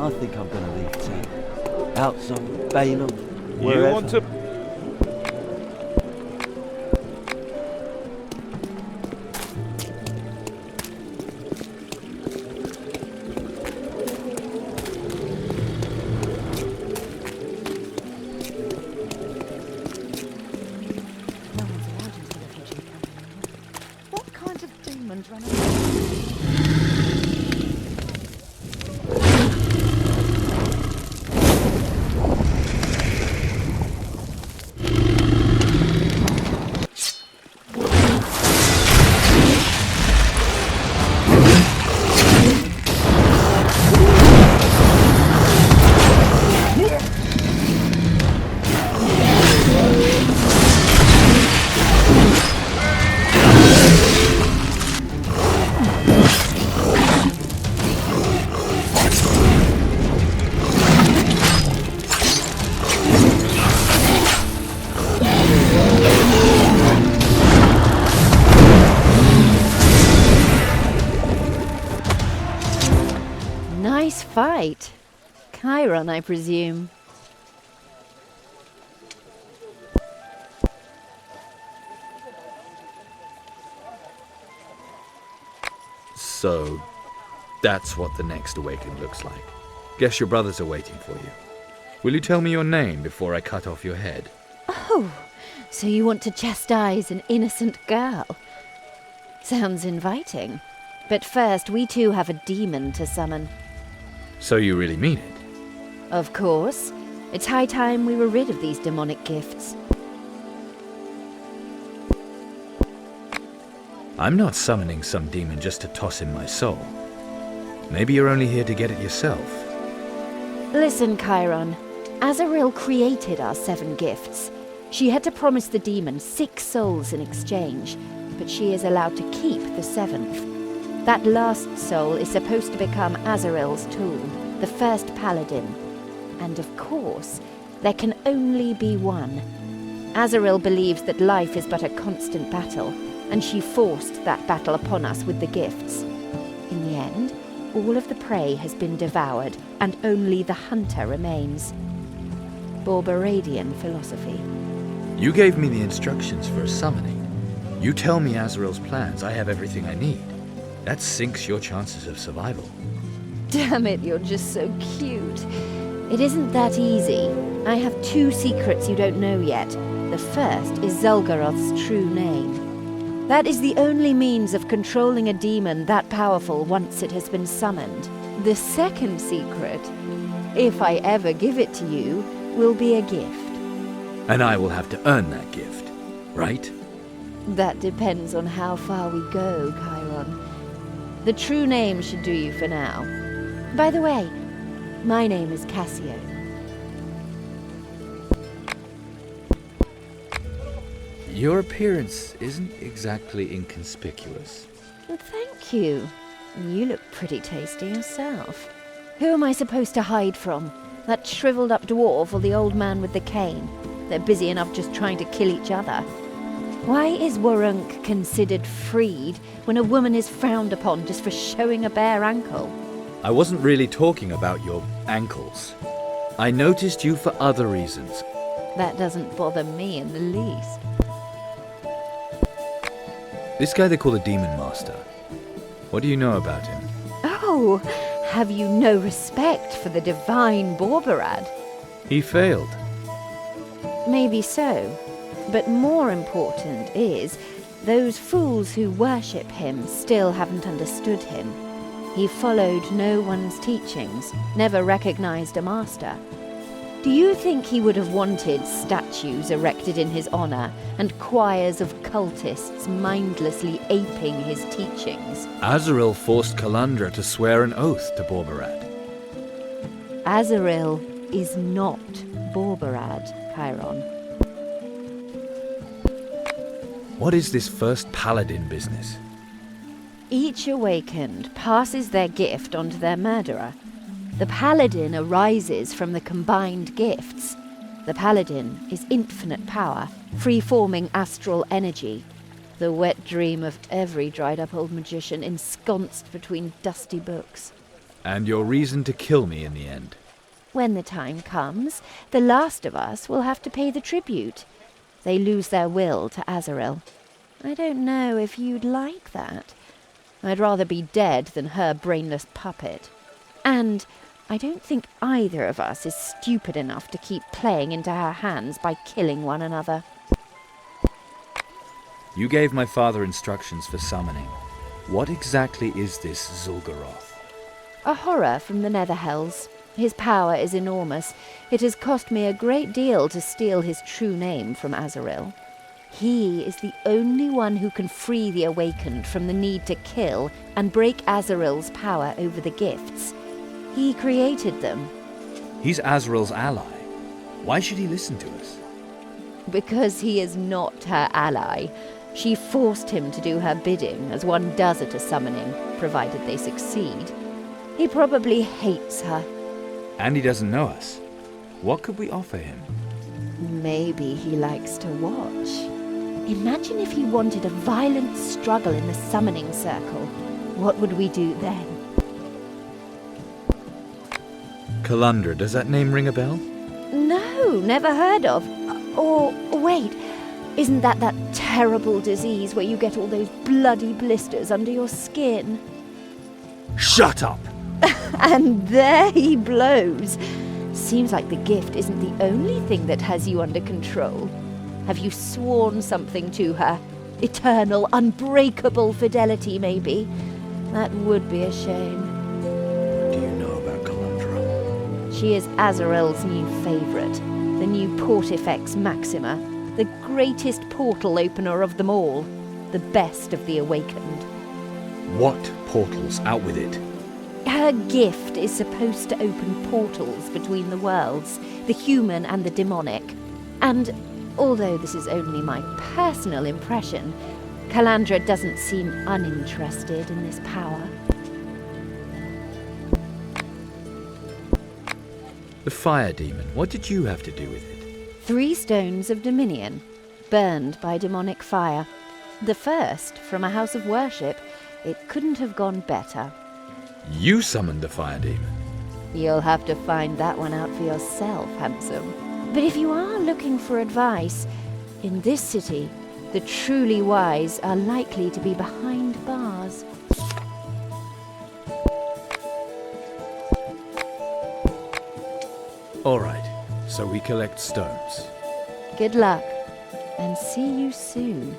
I think I'm gonna leave town. Outside, Balaam, wherever. You want to... No one's allowed into the refugee camp. What kind of demons run around? Nice fight. Chiron, I presume. So, that's what the next awakening looks like. Guess your brothers are waiting for you. Will you tell me your name before I cut off your head? Oh, so you want to chastise an innocent girl? Sounds inviting. But first, we too have a demon to summon. So you really mean it? Of course. It's high time we were rid of these demonic gifts. I'm not summoning some demon just to toss in my soul. Maybe you're only here to get it yourself. Listen, Chiron. Azrael created our 7 gifts. She had to promise the demon 6 souls in exchange, but she is allowed to keep the 7th. That last soul is supposed to become Azrael's tool, the first paladin. And of course, there can only be one. Azrael believes that life is but a constant battle, and she forced that battle upon us with the gifts. In the end, all of the prey has been devoured, and only the hunter remains. Borberadian philosophy. You gave me the instructions for a summoning. You tell me Azrael's plans, I have everything I need. That sinks your chances of survival. Damn it, you're just so cute. It isn't that easy. I have 2 secrets you don't know yet. The first is Zulgaroth's true name. That is the only means of controlling a demon that powerful once it has been summoned. The second secret, if I ever give it to you, will be a gift. And I will have to earn that gift, right? That depends on how far we go, Chiron. The true name should do you for now. By the way, my name is Cassio. Your appearance isn't exactly inconspicuous. Thank you. You look pretty tasty yourself. Who am I supposed to hide from? That shriveled-up dwarf or the old man with the cane? They're busy enough just trying to kill each other. Why is Warunk considered freed when a woman is frowned upon just for showing a bare ankle? I wasn't really talking about your ankles. I noticed you for other reasons. That doesn't bother me in the least. This guy they call the Demon Master. What do you know about him? Oh, have you no respect for the divine Borberad? He failed. Maybe so. But more important is, those fools who worship him still haven't understood him. He followed no one's teachings, never recognized a master. Do you think he would have wanted statues erected in his honor and choirs of cultists mindlessly aping his teachings? Azrael forced Kalandra to swear an oath to Borberad. Azrael is not Borberad, Chiron. What is this first paladin business? Each awakened passes their gift onto their murderer. The paladin arises from the combined gifts. The paladin is infinite power, free-forming astral energy, the wet dream of every dried-up old magician ensconced between dusty books. And your reason to kill me in the end. When the time comes, the last of us will have to pay the tribute. They lose their will to Azrael. I don't know if you'd like that. I'd rather be dead than her brainless puppet. And I don't think either of us is stupid enough to keep playing into her hands by killing one another. You gave my father instructions for summoning. What exactly is this Zul'Garoth? A horror from the Netherhells. His power is enormous. It has cost me a great deal to steal his true name from Azrael. He is the only one who can free the Awakened from the need to kill and break Azrael's power over the gifts. He created them. He's Azrael's ally. Why should he listen to us? Because he is not her ally. She forced him to do her bidding, as one does at a summoning, provided they succeed. He probably hates her. And he doesn't know us. What could we offer him? Maybe he likes to watch. Imagine if he wanted a violent struggle in the summoning circle. What would we do then? Kalandra, does that name ring a bell? No, never heard of. Or, wait, isn't that terrible disease where you get all those bloody blisters under your skin? Shut up! And there he blows. Seems like the gift isn't the only thing that has you under control. Have you sworn something to her? Eternal, unbreakable fidelity, maybe? That would be a shame. What do you know about Kalandra? She is Azrael's new favourite, the new Portifex Maxima, the greatest portal opener of them all, the best of the Awakened. What portals? Out with it. Her gift is supposed to open portals between the worlds, the human and the demonic. And although this is only my personal impression, Kalandra doesn't seem uninterested in this power. The fire demon, what did you have to do with it? 3 stones of dominion, burned by demonic fire. The first from a house of worship. It couldn't have gone better. You summoned the fire demon. You'll have to find that one out for yourself, handsome. But if you are looking for advice, in this city, the truly wise are likely to be behind bars. All right, so we collect stones. Good luck, and see you soon.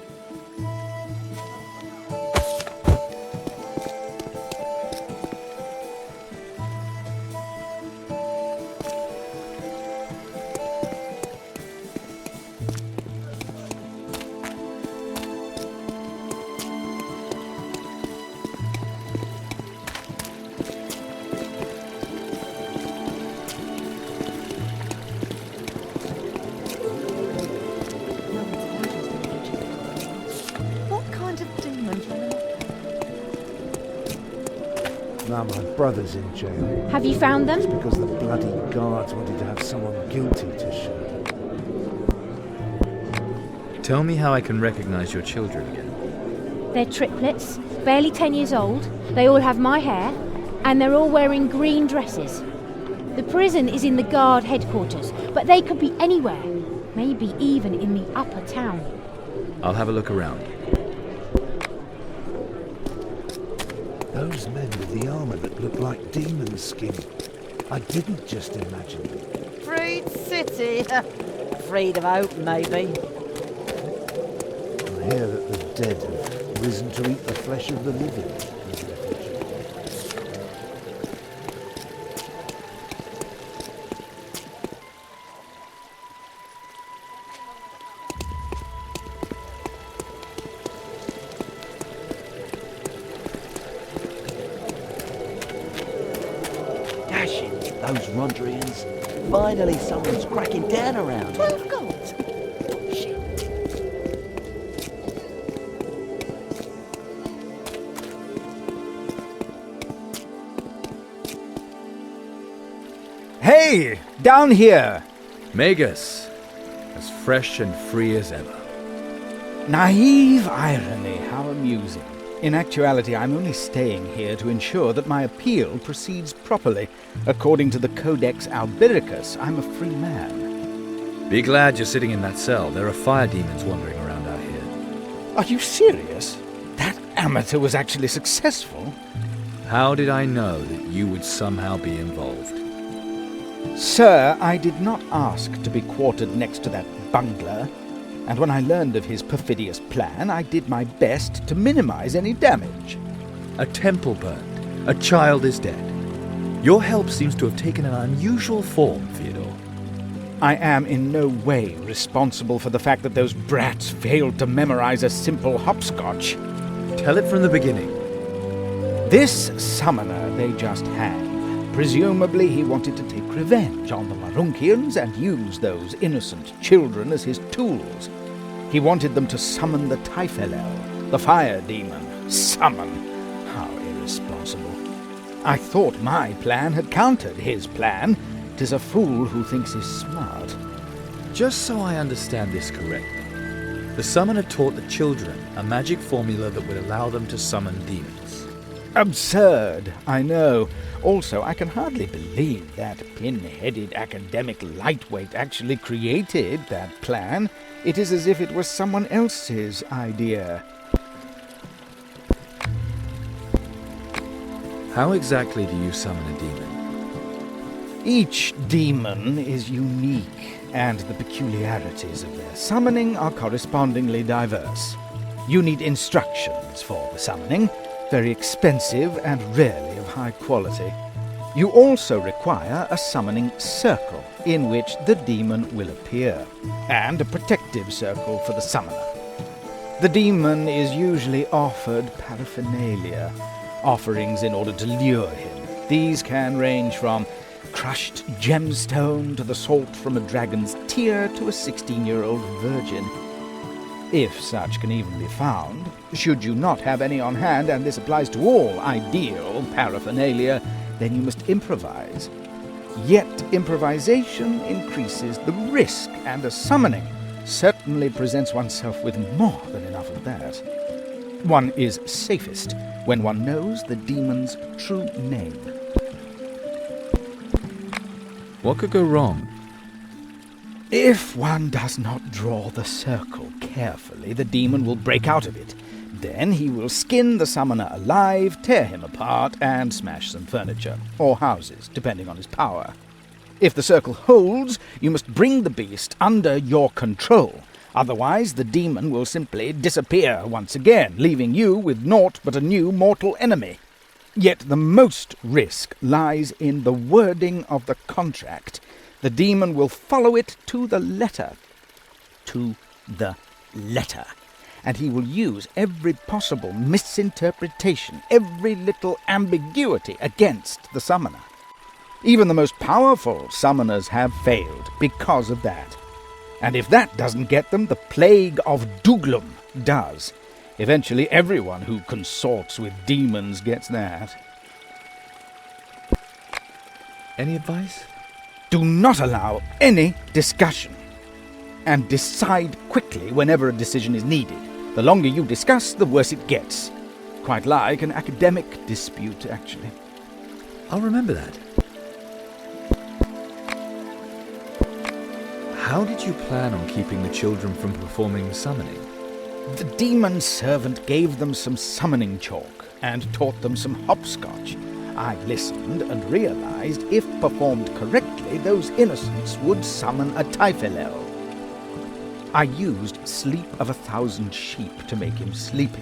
What kind of demons run amok? Now my brother's in jail Have you found them? because the bloody guards wanted to have someone guilty to shoot. Tell me how I can recognize your children again. They're triplets, barely 10 years old. They all have my hair, and they're all wearing green dresses. The prison is in the guard headquarters, but they could be anywhere. Maybe even in the upper town. I'll have a look around. Those men with the armour that look like demon skin. I didn't just imagine them. Freed city. Freed of hope, maybe. I hear that the dead have risen to eat the flesh of the living. Dashing, those Rondrians. Finally someone's cracking down around. 12 gold. Shit. Hey! Down here! Magus, as fresh and free as ever. Naive irony, how amusing. In actuality, I'm only staying here to ensure that my appeal proceeds properly. According to the Codex Albiricus, I'm a free man. Be glad you're sitting in that cell. There are fire demons wandering around out here. Are you serious? That amateur was actually successful? How did I know that you would somehow be involved? Sir, I did not ask to be quartered next to that bungler, and when I learned of his perfidious plan, I did my best to minimize any damage. A temple burned. A child is dead. Your help seems to have taken an unusual form, Theodore. I am in no way responsible for the fact that those brats failed to memorize a simple hopscotch. Tell it from the beginning. This summoner they just hanged. Presumably he wanted to take revenge on the Marunkians and use those innocent children as his tools. He wanted them to summon the Typhelel, the fire demon. Summon? How irresponsible. I thought my plan had countered his plan. 'Tis a fool who thinks he's smart. Just so I understand this correctly, the summoner taught the children a magic formula that would allow them to summon demons. Absurd, I know. Also, I can hardly believe that pin-headed academic lightweight actually created that plan. It is as if it was someone else's idea. How exactly do you summon a demon? Each demon is unique, and the peculiarities of their summoning are correspondingly diverse. You need instructions for the summoning, very expensive and rarely of high quality. You also require a summoning circle in which the demon will appear, and a protective circle for the summoner. The demon is usually offered paraphernalia, offerings in order to lure him. These can range from crushed gemstone to the salt from a dragon's tear to a 16-year-old virgin. If such can even be found, should you not have any on hand, and this applies to all ideal paraphernalia, then you must improvise. Yet improvisation increases the risk, and a summoning certainly presents oneself with more than enough of that. One is safest when one knows the demon's true name. What could go wrong? If one does not draw the circle carefully, the demon will break out of it. Then he will skin the summoner alive, tear him apart, and smash some furniture, or houses, depending on his power. If the circle holds, you must bring the beast under your control. Otherwise, the demon will simply disappear once again, leaving you with naught but a new mortal enemy. Yet the most risk lies in the wording of the contract. The demon will follow it to the letter. To the letter. And he will use every possible misinterpretation, every little ambiguity against the summoner. Even the most powerful summoners have failed because of that. And if that doesn't get them, the plague of Douglum does. Eventually everyone who consorts with demons gets that. Any advice? Do not allow any discussion. And decide quickly whenever a decision is needed. The longer you discuss, the worse it gets. Quite like an academic dispute, actually. I'll remember that. How did you plan on keeping the children from performing the summoning? The demon servant gave them some summoning chalk and taught them some hopscotch. I listened and realized if performed correctly, those innocents would summon a Typhelel. I used Sleep of 1,000 Sheep to make him sleepy.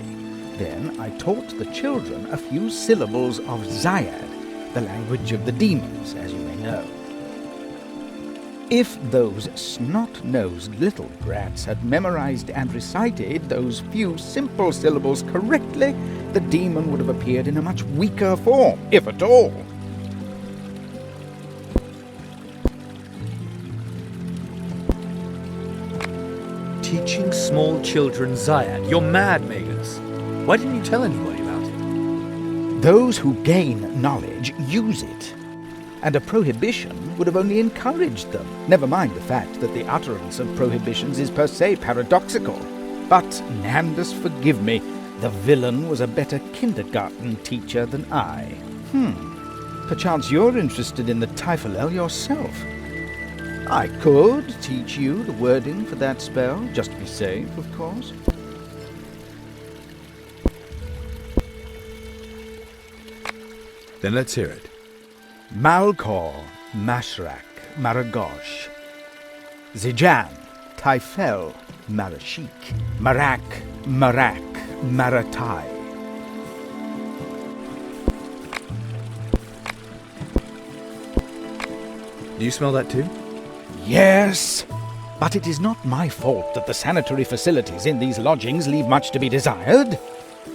Then I taught the children a few syllables of Zyad, the language of the demons, as you may know. If those snot-nosed little brats had memorized and recited those few simple syllables correctly, the demon would have appeared in a much weaker form, if at all. Teaching small children Zyad. You're mad, Magus. Why didn't you tell anybody about it? Those who gain knowledge use it. And a prohibition would have only encouraged them. Never mind the fact that the utterance of prohibitions is per se paradoxical. But, Nandus, forgive me, The villain was a better kindergarten teacher than I. Perchance you're interested in the Typhonel yourself. I could teach you the wording for that spell, just to be safe, of course. Then let's hear it. Malkor, Mashrak, Maragosh. Zijan, Typhel, Marashik. Marak, Maratai. Do you smell that too? Yes, but it is not my fault that the sanitary facilities in these lodgings leave much to be desired.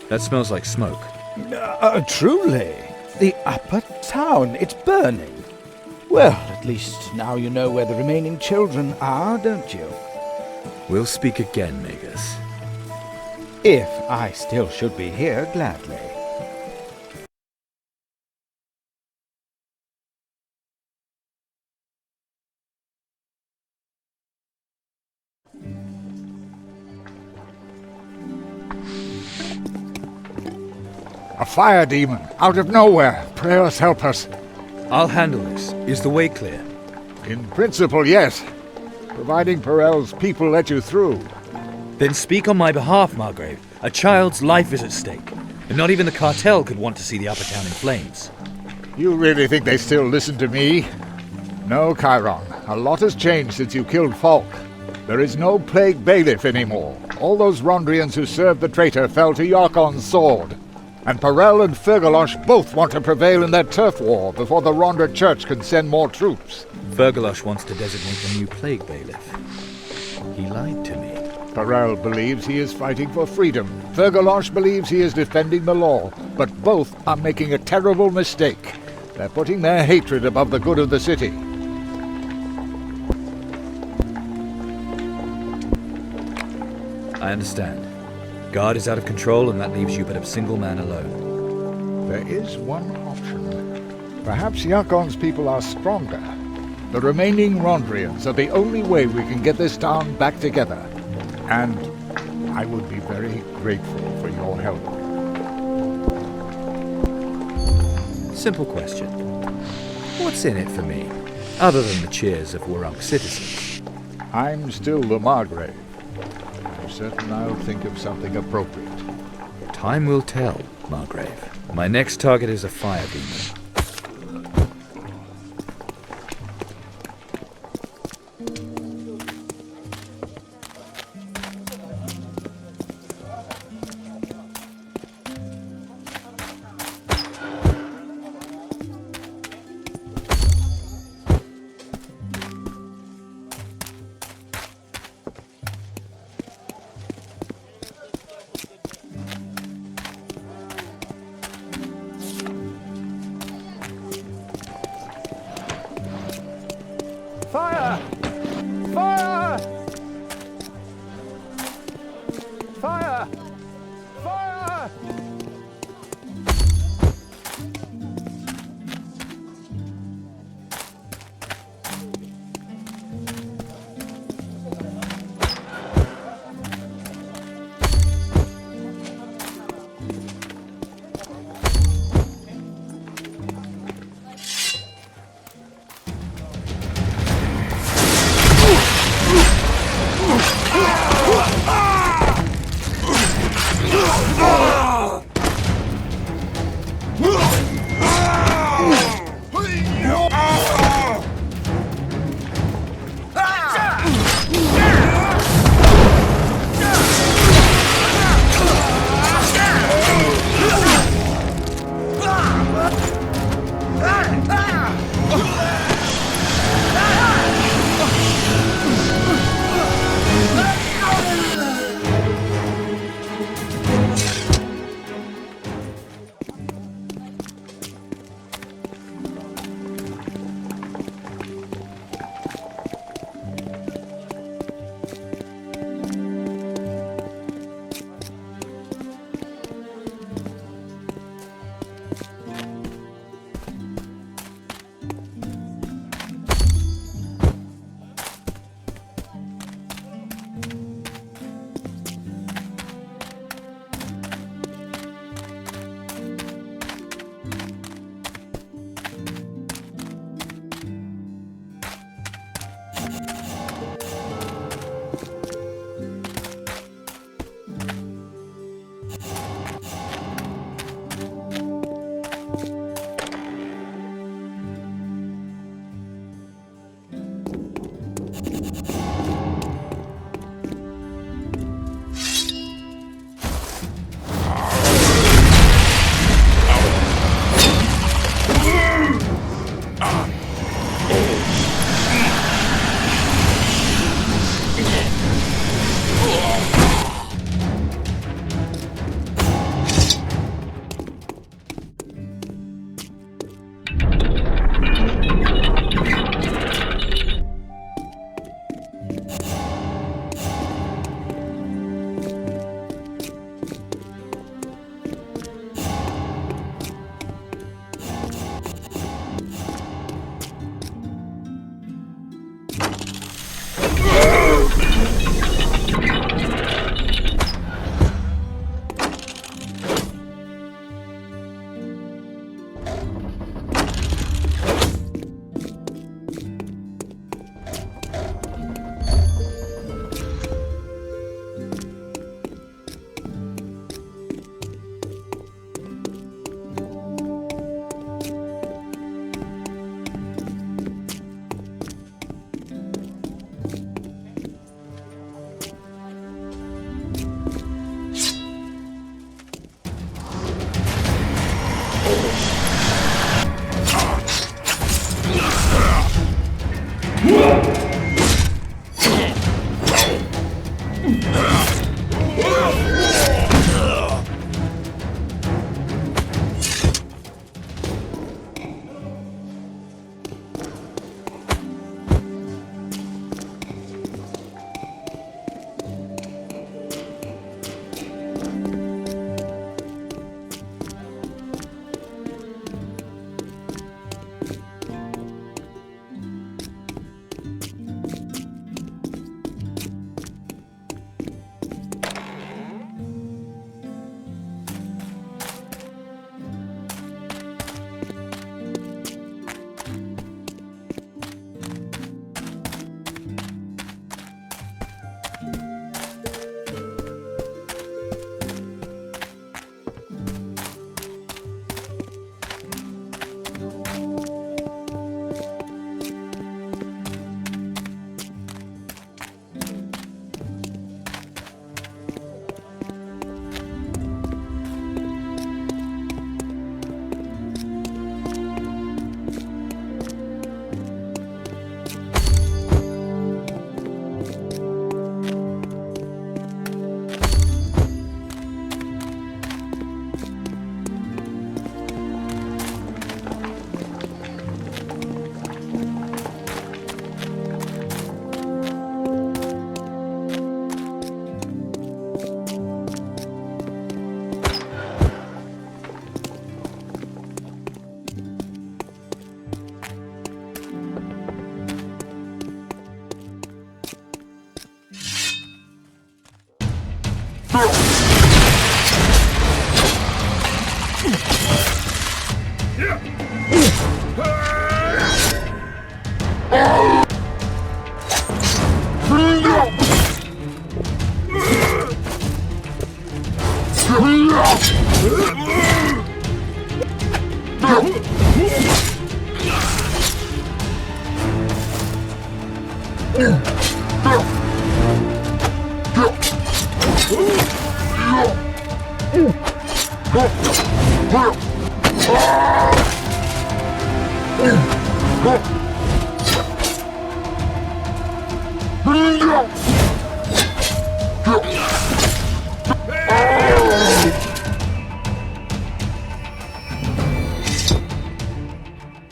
That smells like smoke. Truly. The upper town, it's burning. Well, at least now you know where the remaining children are, don't you? We'll speak again, Magus. If I still should be here, gladly. A fire demon, out of nowhere. Prayers help us. I'll handle this. Is the way clear? In principle, yes. Providing Perel's people let you through. Then speak on my behalf, Margrave. A child's life is at stake, and not even the cartel could want to see the upper town in flames. You really think they still listen to me? No, Chiron. A lot has changed since you killed Falk. There is no plague bailiff anymore. All those Rondrians who served the traitor fell to Yarkon's sword. And Perel and Fergalosh both want to prevail in their turf war before the Rondra Church can send more troops. Fergalosh wants to designate the new plague bailiff. He lied to me. Perel believes he is fighting for freedom. Fergalosh believes he is defending the law. But both are making a terrible mistake. They're putting their hatred above the good of the city. I understand. Guard is out of control, and that leaves you but a single man alone. There is one option. Perhaps Yarkon's people are stronger. The remaining Rondrians are the only way we can get this town back together. And I would be very grateful for your help. Simple question. What's in it for me, other than the cheers of Warunk citizens? I'm still the Margrave. I'm certain I'll think of something appropriate. Time will tell, Margrave. My next target is a fire demon. Fire! Fire! Fire! Fire!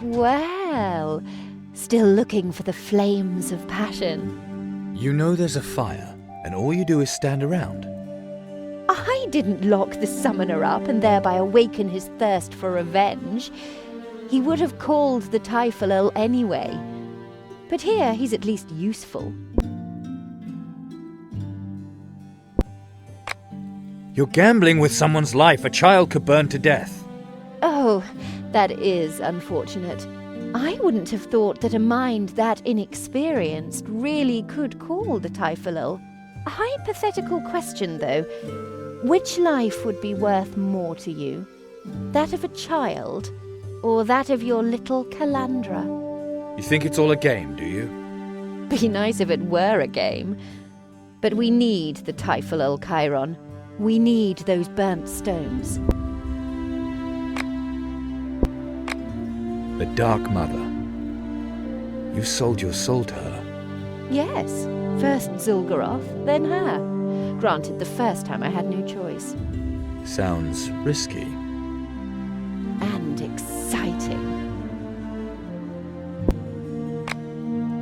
Well, still looking for the flames of passion. You know there's a fire, and all you do is stand around. I didn't lock the summoner up and thereby awaken his thirst for revenge. He would have called the Typhonal anyway. But here he's at least useful. You're gambling with someone's life. A child could burn to death. Oh, that is unfortunate. I wouldn't have thought that a mind that inexperienced really could call the Typhonal. A hypothetical question, though. Which life would be worth more to you? That of a child, or that of your little Calandra? You think it's all a game, do you? Be nice if it were a game. But we need the Typhonal, Chiron. We need those burnt stones. The Dark Mother. You sold your soul to her. Yes, first Zul'Goroth, then her. Granted, the first time I had no choice. Sounds risky. And exciting.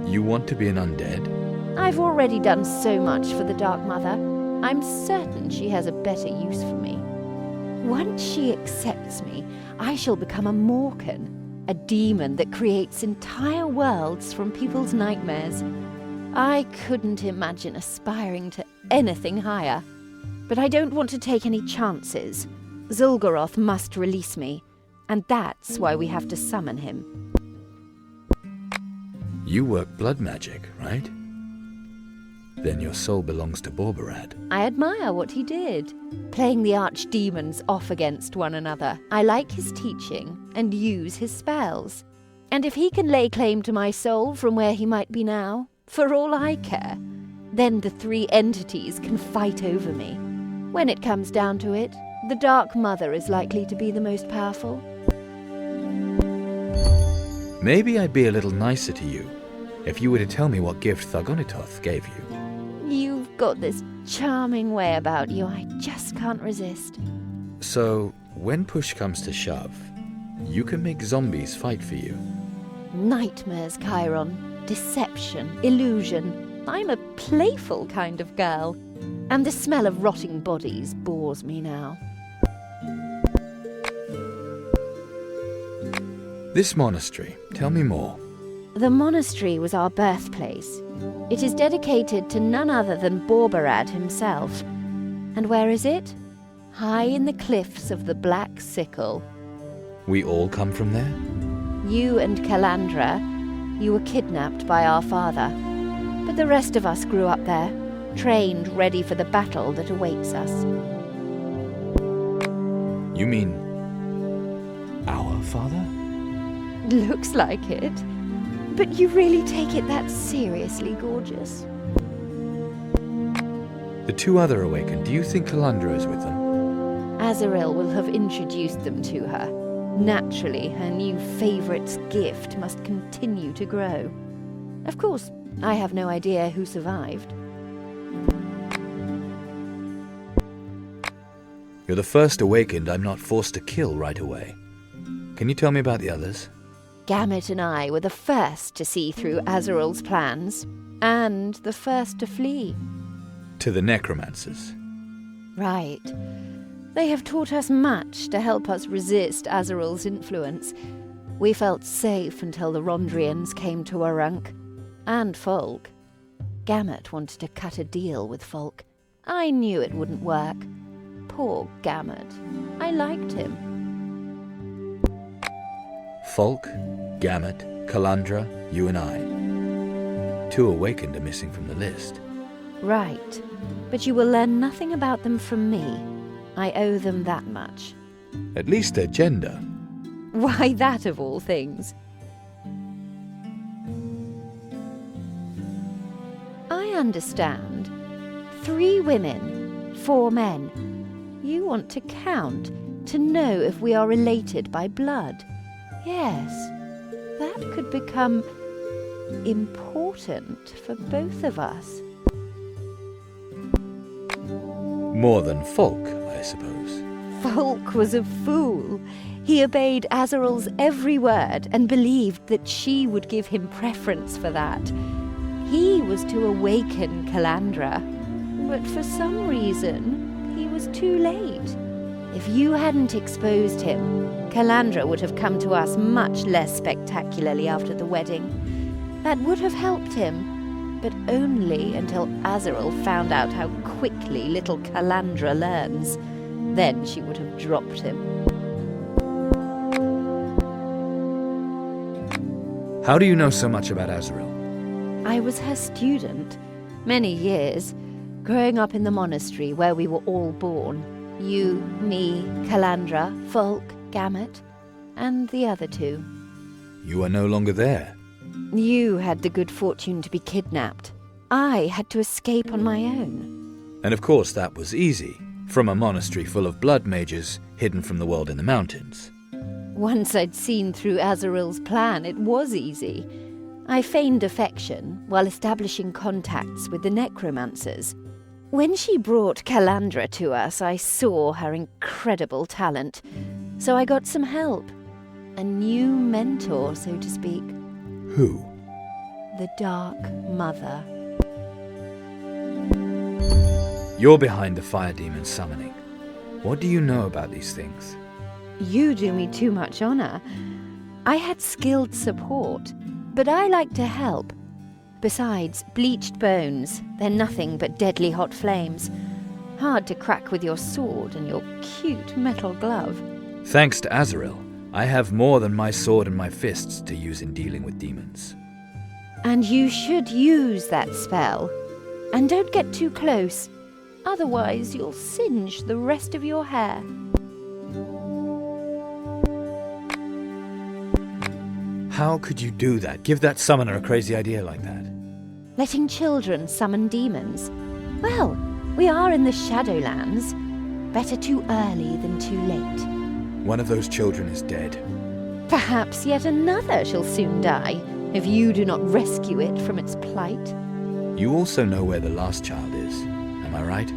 You want to be an undead? I've already done so much for the Dark Mother. I'm certain she has a better use for me. Once she accepts me, I shall become a Morkan, a demon that creates entire worlds from people's nightmares. I couldn't imagine aspiring to anything higher. But I don't want to take any chances. Zul'Goroth must release me, and that's why we have to summon him. You work blood magic, right? Then your soul belongs to Borbarad. I admire what he did, playing the archdemons off against one another. I like his teaching and use his spells. And if he can lay claim to my soul from where he might be now, for all I care, then the three entities can fight over me. When it comes down to it, the Dark Mother is likely to be the most powerful. Maybe I'd be a little nicer to you if you were to tell me what gift Thargonitoth gave you. You've got this charming way about you I just can't resist. So, when push comes to shove, you can make zombies fight for you. Nightmares, Chiron. Deception, illusion. I'm a playful kind of girl. And the smell of rotting bodies bores me now. This monastery, tell me more. The monastery was our birthplace. It is dedicated to none other than Borbarad himself. And where is it? High in the cliffs of the Black Sickle. We all come from there? You and Calandra, you were kidnapped by our father. But the rest of us grew up there, trained ready for the battle that awaits us. You mean our father? Looks like it. But you really take it that seriously, gorgeous? The two other awakened, do you think Calandra is with them? Azrael will have introduced them to her. Naturally, her new favourite's gift must continue to grow. Of course, I have no idea who survived. You're the first awakened I'm not forced to kill right away. Can you tell me about the others? Gamut and I were the first to see through Azrael's plans, and the first to flee. To the necromancers. Right. They have taught us much to help us resist Azrael's influence. We felt safe until the Rondrians came to Arunk. And Folk. Gamut wanted to cut a deal with Folk. I knew it wouldn't work. Poor Gamut. I liked him. Falk, Gamut, Calandra, you and I. 2 awakened are missing from the list. Right. But you will learn nothing about them from me. I owe them that much. At least their gender. Why that of all things? I understand. 3 women, 4 men. You want to count, to know if we are related by blood. Yes, that could become important for both of us. More than Falk, I suppose. Falk was a fool. He obeyed Azarel's every word and believed that she would give him preference for that. He was to awaken Calandra, but for some reason, he was too late. If you hadn't exposed him, Calandra would have come to us much less spectacularly after the wedding. That would have helped him, but only until Azarel found out how quickly little Calandra learns. Then she would have dropped him. How do you know so much about Azrael? I was her student, many years, growing up in the monastery where we were all born. You, me, Calandra, Falk, Gamut, and the other 2. You are no longer there. You had the good fortune to be kidnapped. I had to escape on my own. And of course that was easy, from a monastery full of blood mages hidden from the world in the mountains. Once I'd seen through Azarel's plan, it was easy. I feigned affection while establishing contacts with the necromancers. When she brought Calandra to us, I saw her incredible talent. So I got some help. A new mentor, so to speak. Who? The Dark Mother. You're behind the fire demon summoning. What do you know about these things? You do me too much honor. I had skilled support, but I like to help. Besides, bleached bones, they're nothing but deadly hot flames. Hard to crack with your sword and your cute metal glove. Thanks to Azrael, I have more than my sword and my fists to use in dealing with demons. And you should use that spell. And don't get too close. Otherwise, you'll singe the rest of your hair. How could you do that? Give that summoner a crazy idea like that? Letting children summon demons. Well, we are in the Shadowlands. Better too early than too late. One of those children is dead. Perhaps yet another shall soon die, if you do not rescue it from its plight. You also know where the last child is, am I right?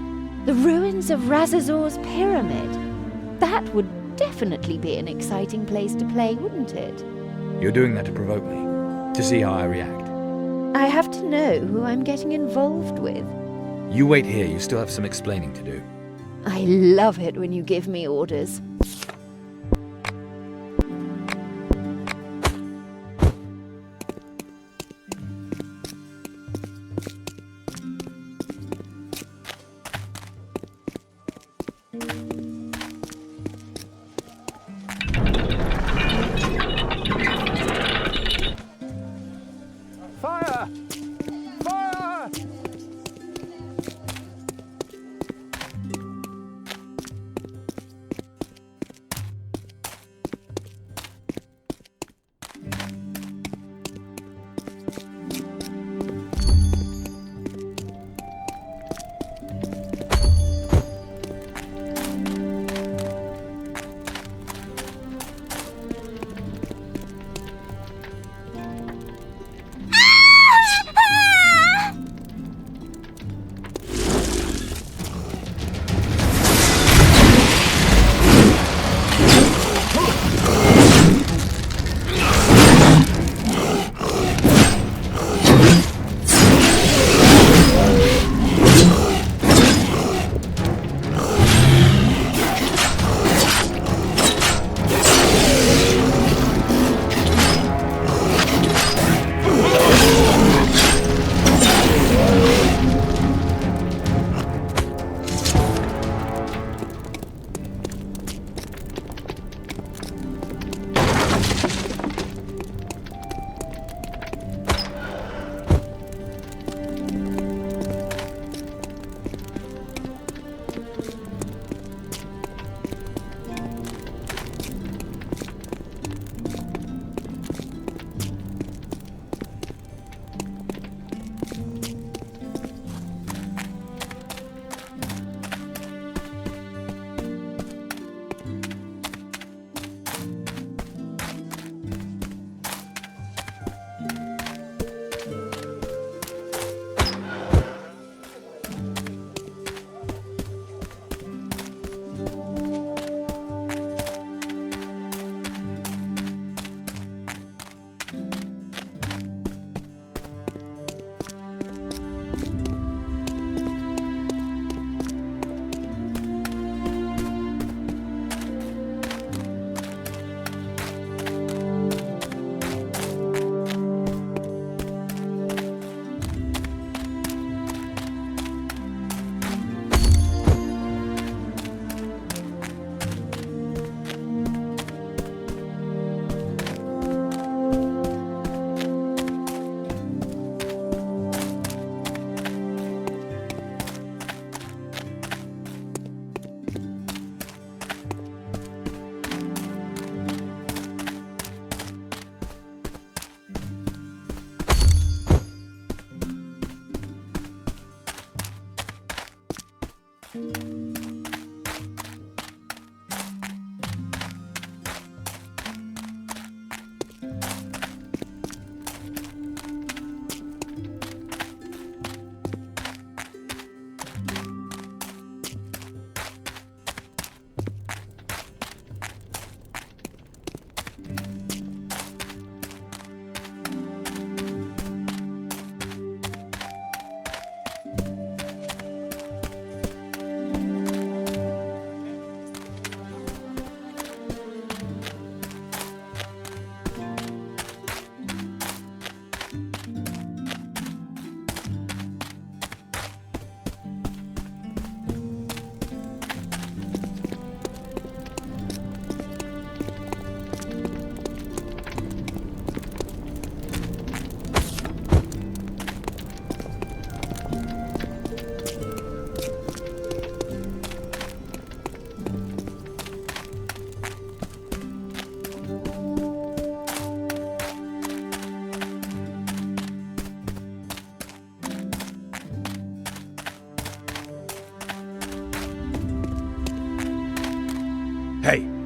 The ruins of Razazor's pyramid. That would definitely be an exciting place to play, wouldn't it? You're doing that to provoke me, to see how I react. I have to know who I'm getting involved with. You wait here, you still have some explaining to do. I love it when you give me orders. Fire! Fire!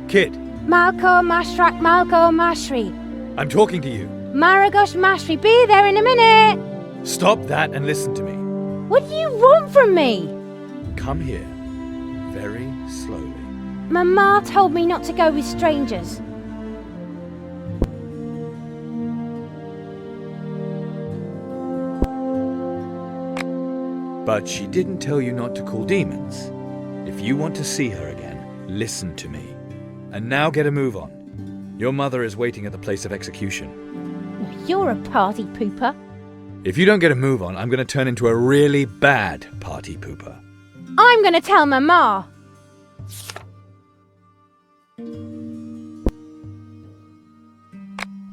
Kid, Malko Mashrak Malko Mashri. I'm talking to you. Maragosh Mashri, be there in a minute! Stop that and listen to me. What do you want from me? Come here. Very slowly. My ma told me not to go with strangers. But she didn't tell you not to call demons. If you want to see her again, listen to me. And now get a move on. Your mother is waiting at the place of execution. You're a party pooper. If you don't get a move on, I'm going to turn into a really bad party pooper. I'm gonna tell my ma.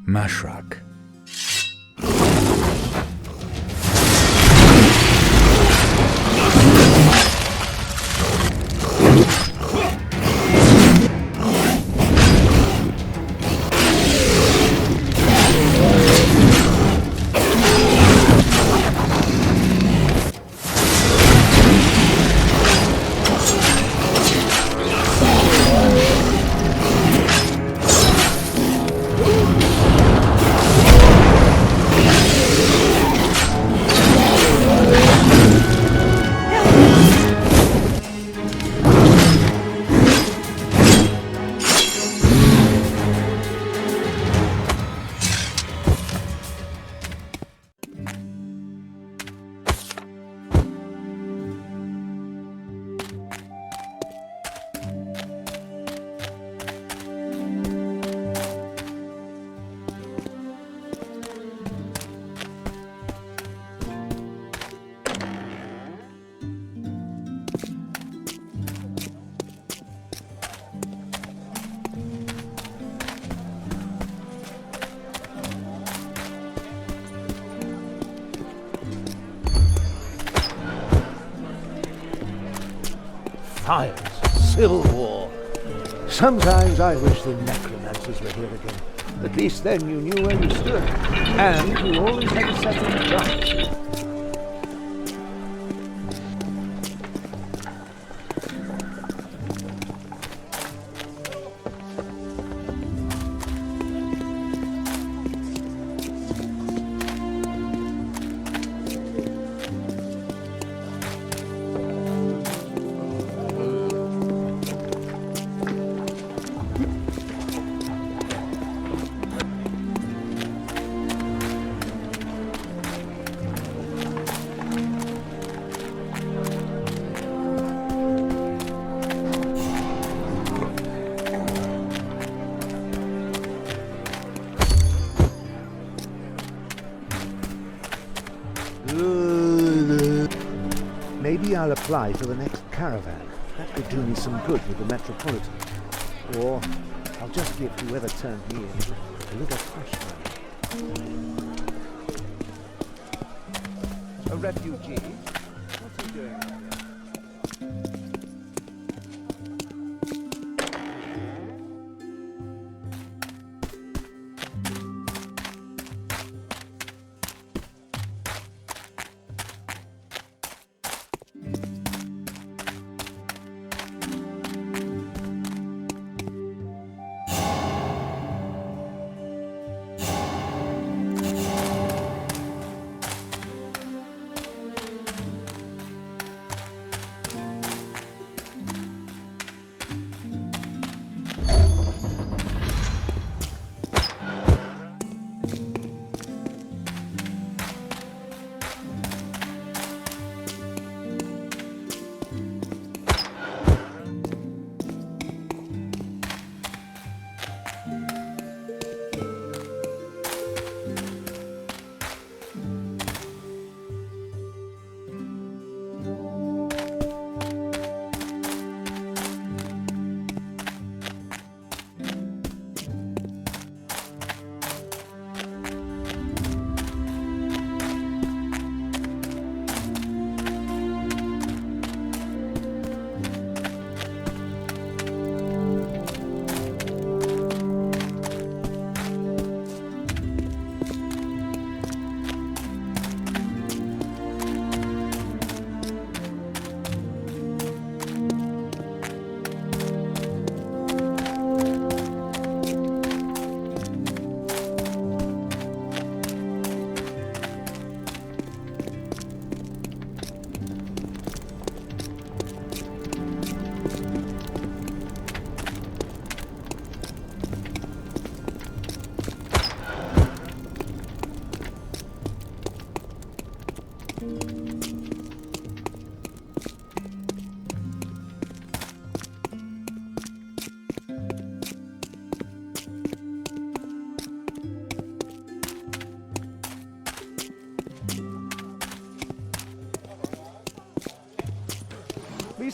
Mashrak. Fires, civil war. Sometimes I wish the necromancers were here again. At least then you knew where you stood. And you always had a second chance. Maybe I'll apply for the next caravan. That could do me some good with the Metropolitan. Or I'll just give whoever turned me in a little fresh money. A refugee? What's he doing out here?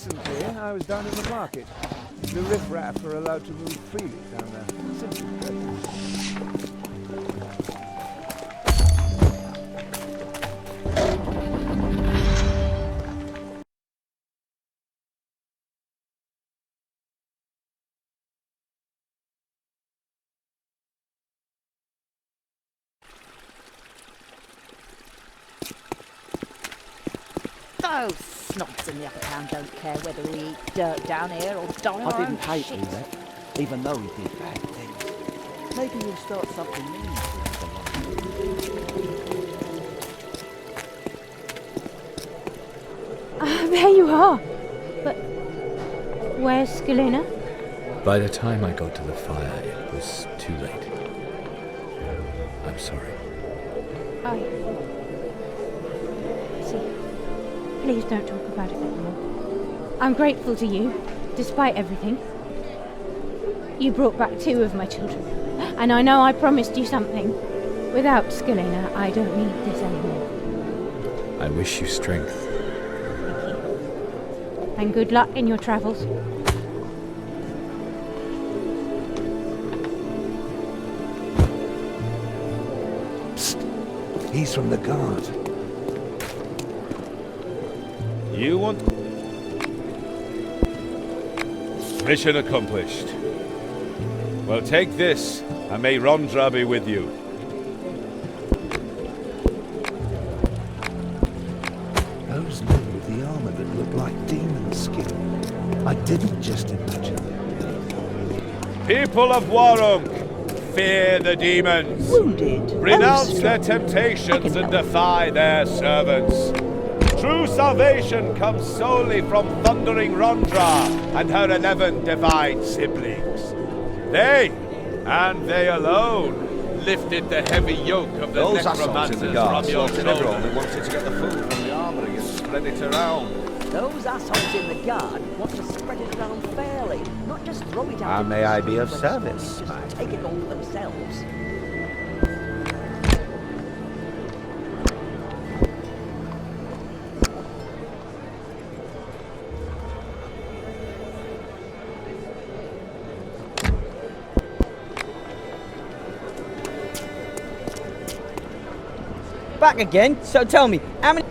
Recently, I was down in the market. The riffraff are allowed to move freely down there. Simple courtesy. Those snobs in the upper town don't care whether we eat dirt down here or die on I our own didn't hate shit. Roulette, even though he did bad things. Maybe you'll start something new with the There you are. But where's Scalina? By the time I got to the fire, it was too late. I'm sorry. See, please don't talk about it anymore. I'm grateful to you, despite everything. You brought back 2 of my children, and I know I promised you something. Without Scalina, I don't need this anymore. I wish you strength. Thank you. And good luck in your travels. He's from the guard. You want... Mission accomplished. Well, take this, and may Rondra be with you. Those men with the armor that look like demon skin. I didn't just imagine them. People of Warunk, fear the demons. Wounded. Renounce Oh, their strong. temptations I and can defy their servants. True salvation comes solely from thundering Rondra and her 11 divine siblings. They, and they alone, lifted the heavy yoke of the Those assholes in the necromancers guard from your slaughtered everyone shoulders. who wanted to get the food from the armory and spread it around. Those assholes in the guard want to spread it around fairly, not just throw it out. And may I be of service, Just ma'am? take it all for themselves. Back again? So tell me, how many...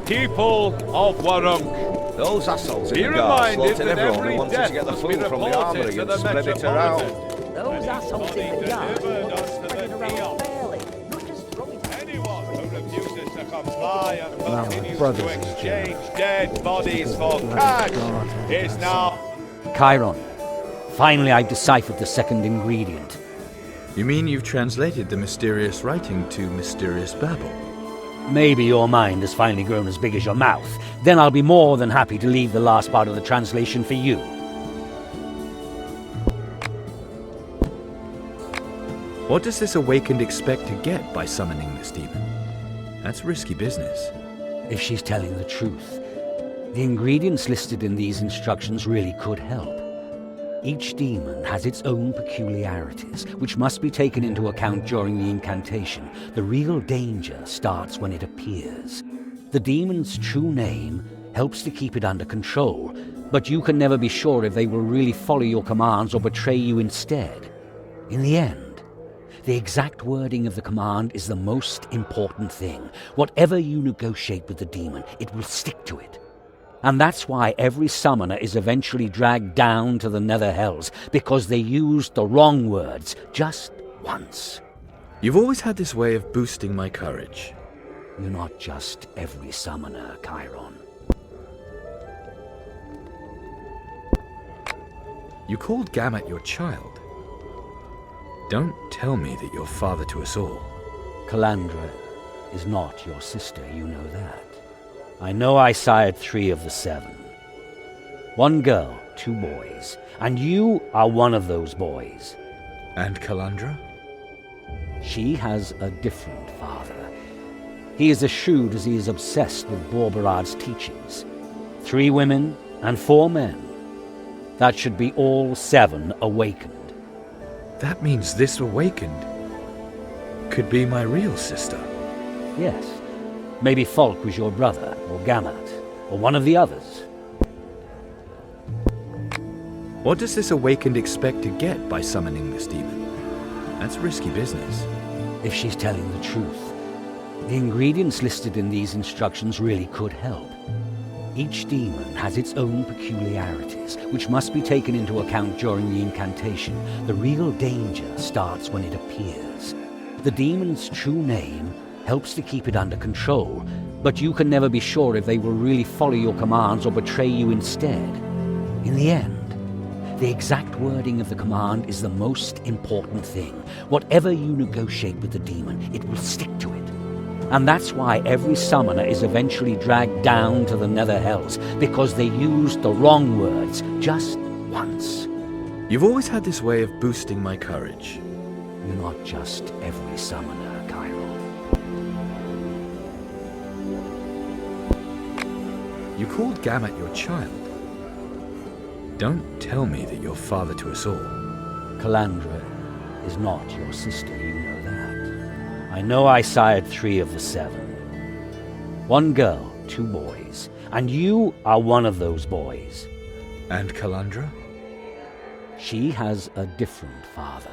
People of Warunk, Those assholes in be the guard reminded slaughtered that everyone every who wanted death to get the must be food from the reported armory to and the spread it Metropolitan. around. Those assholes in the guard Delivered want to unto spread it the around neon. fairly, not just throw it out. Anyone who refuses to comply and Now, my continues brothers to in exchange dead bodies for Bloody cash God, is now... Chiron. Finally, I've deciphered the second ingredient. You mean you've translated the mysterious writing to mysterious babble? Maybe your mind has finally grown as big as your mouth. Then I'll be more than happy to leave the last part of the translation for you. What does this awakened expect to get by summoning this demon? That's risky business. If she's telling the truth, the ingredients listed in these instructions really could help. Each demon has its own peculiarities, which must be taken into account during the incantation. The real danger starts when it appears. The demon's true name helps to keep it under control, but you can never be sure if they will really follow your commands or betray you instead. In the end, the exact wording of the command is the most important thing. Whatever you negotiate with the demon, it will stick to it. And that's why every summoner is eventually dragged down to the nether hells, because they used the wrong words just once. You've always had this way of boosting my courage. You're not just every summoner, Chiron. You called Gamut your child. Don't tell me that you're father to us all. Calandra is not your sister, you know that. I know I sired 3 of the 7. 1 girl, 2 boys, and you are one of those boys. And Calandra? She has a different father. He is as shrewd as he is obsessed with Borbarad's teachings. 3 women and 4 men. That should be all 7 awakened. That means this awakened could be my real sister. Yes. Maybe Falk was your brother, or Gamat, or one of the others. What does this awakened expect to get by summoning this demon? That's risky business. If she's telling the truth, the ingredients listed in these instructions really could help. Each demon has its own peculiarities, which must be taken into account during the incantation. The real danger starts when it appears. The demon's true name helps to keep it under control, but you can never be sure if they will really follow your commands or betray you instead. In the end, the exact wording of the command is the most important thing. Whatever you negotiate with the demon, it will stick to it. And that's why every summoner is eventually dragged down to the nether hells, because they used the wrong words just once. You've always had this way of boosting my courage. You're not just every summoner, Chiron. You called Gamat your child. Don't tell me that you're father to us all. Calandra is not your sister, you know that. I know I sired 3 of the 7. 1 girl, 2 boys. And you are one of those boys. And Calandra? She has a different father.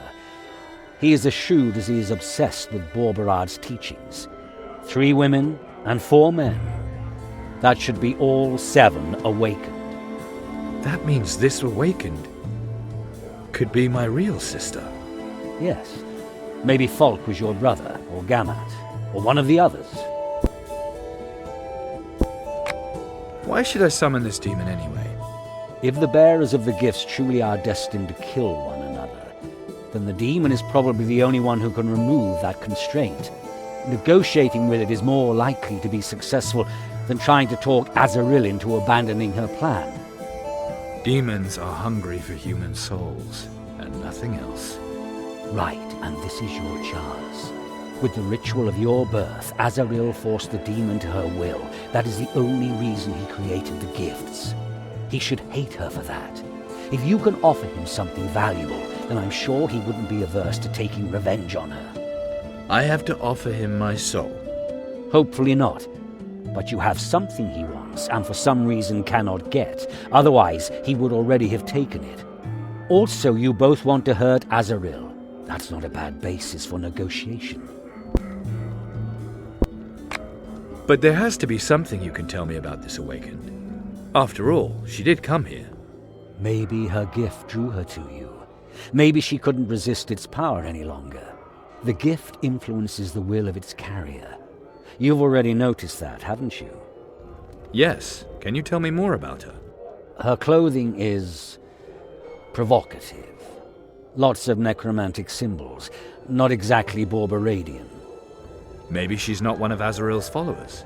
He is as shrewd as he is obsessed with Borberad's teachings. 3 women and 4 men. That should be all 7 awakened. That means this awakened could be my real sister. Yes. Maybe Falk was your brother, or Gamat, or one of the others. Why should I summon this demon anyway? If the bearers of the gifts truly are destined to kill one another, then the demon is probably the only one who can remove that constraint. Negotiating with it is more likely to be successful than trying to talk Azaril into abandoning her plan. Demons are hungry for human souls, and nothing else. Right, and this is your chance. With the ritual of your birth, Azaril forced the demon to her will. That is the only reason he created the gifts. He should hate her for that. If you can offer him something valuable, then I'm sure he wouldn't be averse to taking revenge on her. I have to offer him my soul. Hopefully not. But you have something he wants, and for some reason cannot get. Otherwise, he would already have taken it. Also, you both want to hurt Azaril. That's not a bad basis for negotiation. But there has to be something you can tell me about this awakened. After all, she did come here. Maybe her gift drew her to you. Maybe she couldn't resist its power any longer. The gift influences the will of its carrier. You've already noticed that, haven't you? Yes. Can you tell me more about her? Her clothing is provocative. Lots of necromantic symbols. Not exactly Borberadian. Maybe she's not one of Azaril's followers.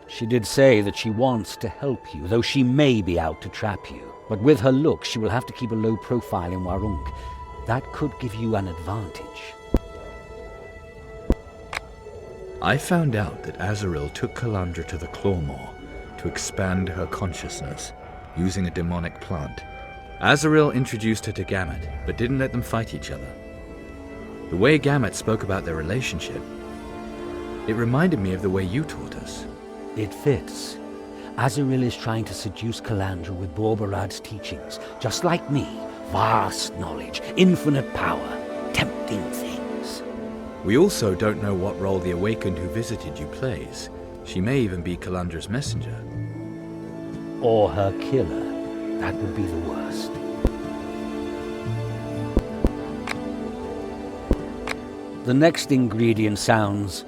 She did say that she wants to help you, though she may be out to trap you. But with her looks, she will have to keep a low profile in Warunk. That could give you an advantage. I found out that Azaril took Calandra to the Clawmaw to expand her consciousness using a demonic plant. Azaril introduced her to Gamat, but didn't let them fight each other. The way Gamat spoke about their relationship, it reminded me of the way you taught us. It fits. Azaril is trying to seduce Calandra with Borberad's teachings, just like me. Vast knowledge, infinite power, tempting things. We also don't know what role the Awakened who visited you plays. She may even be Calandra's messenger. Or her killer. That would be the worst. The next ingredient sounds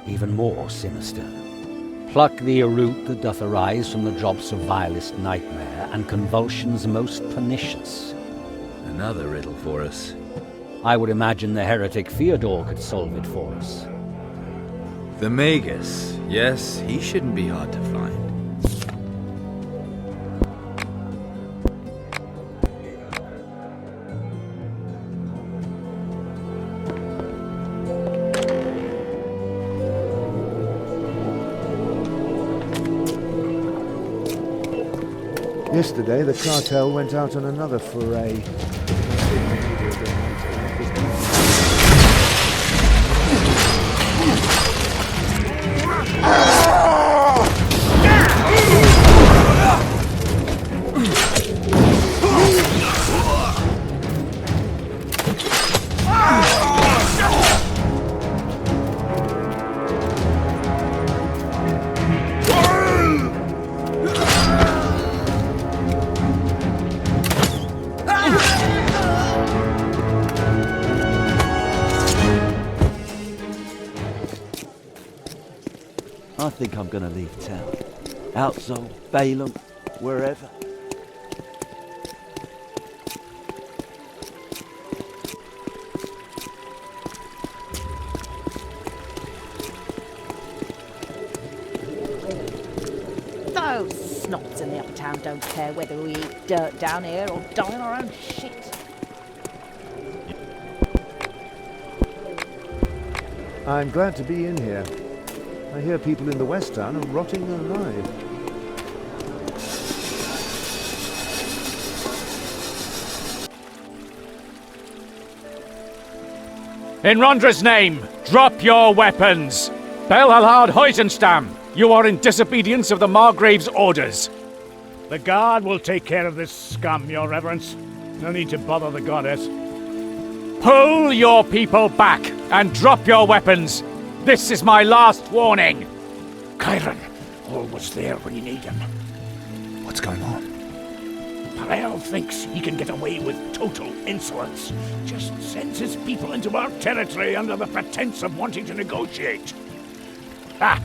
even more sinister. Pluck thee a root that doth arise from the drops of vilest nightmare and convulsions most pernicious. Another riddle for us. I would imagine the heretic Theodore could solve it for us. The Magus. Yes, he shouldn't be hard to find. Yesterday, the cartel went out on another foray. I think I'm gonna leave town. Outzone, Balaam, wherever. Those snobs in the uptown don't care whether we eat dirt down here or die on our own shit. I'm glad to be in here. I hear people in the West Town are rotting alive. In Rondra's name, drop your weapons! Belhalard Heusenstam, you are in disobedience of the Margrave's orders. The guard will take care of this scum, your reverence. No need to bother the goddess. Pull your people back and drop your weapons! This is my last warning! Chiron, almost there when you need him. What's going on? Parel thinks he can get away with total insolence. Just sends his people into our territory under the pretense of wanting to negotiate. Ah,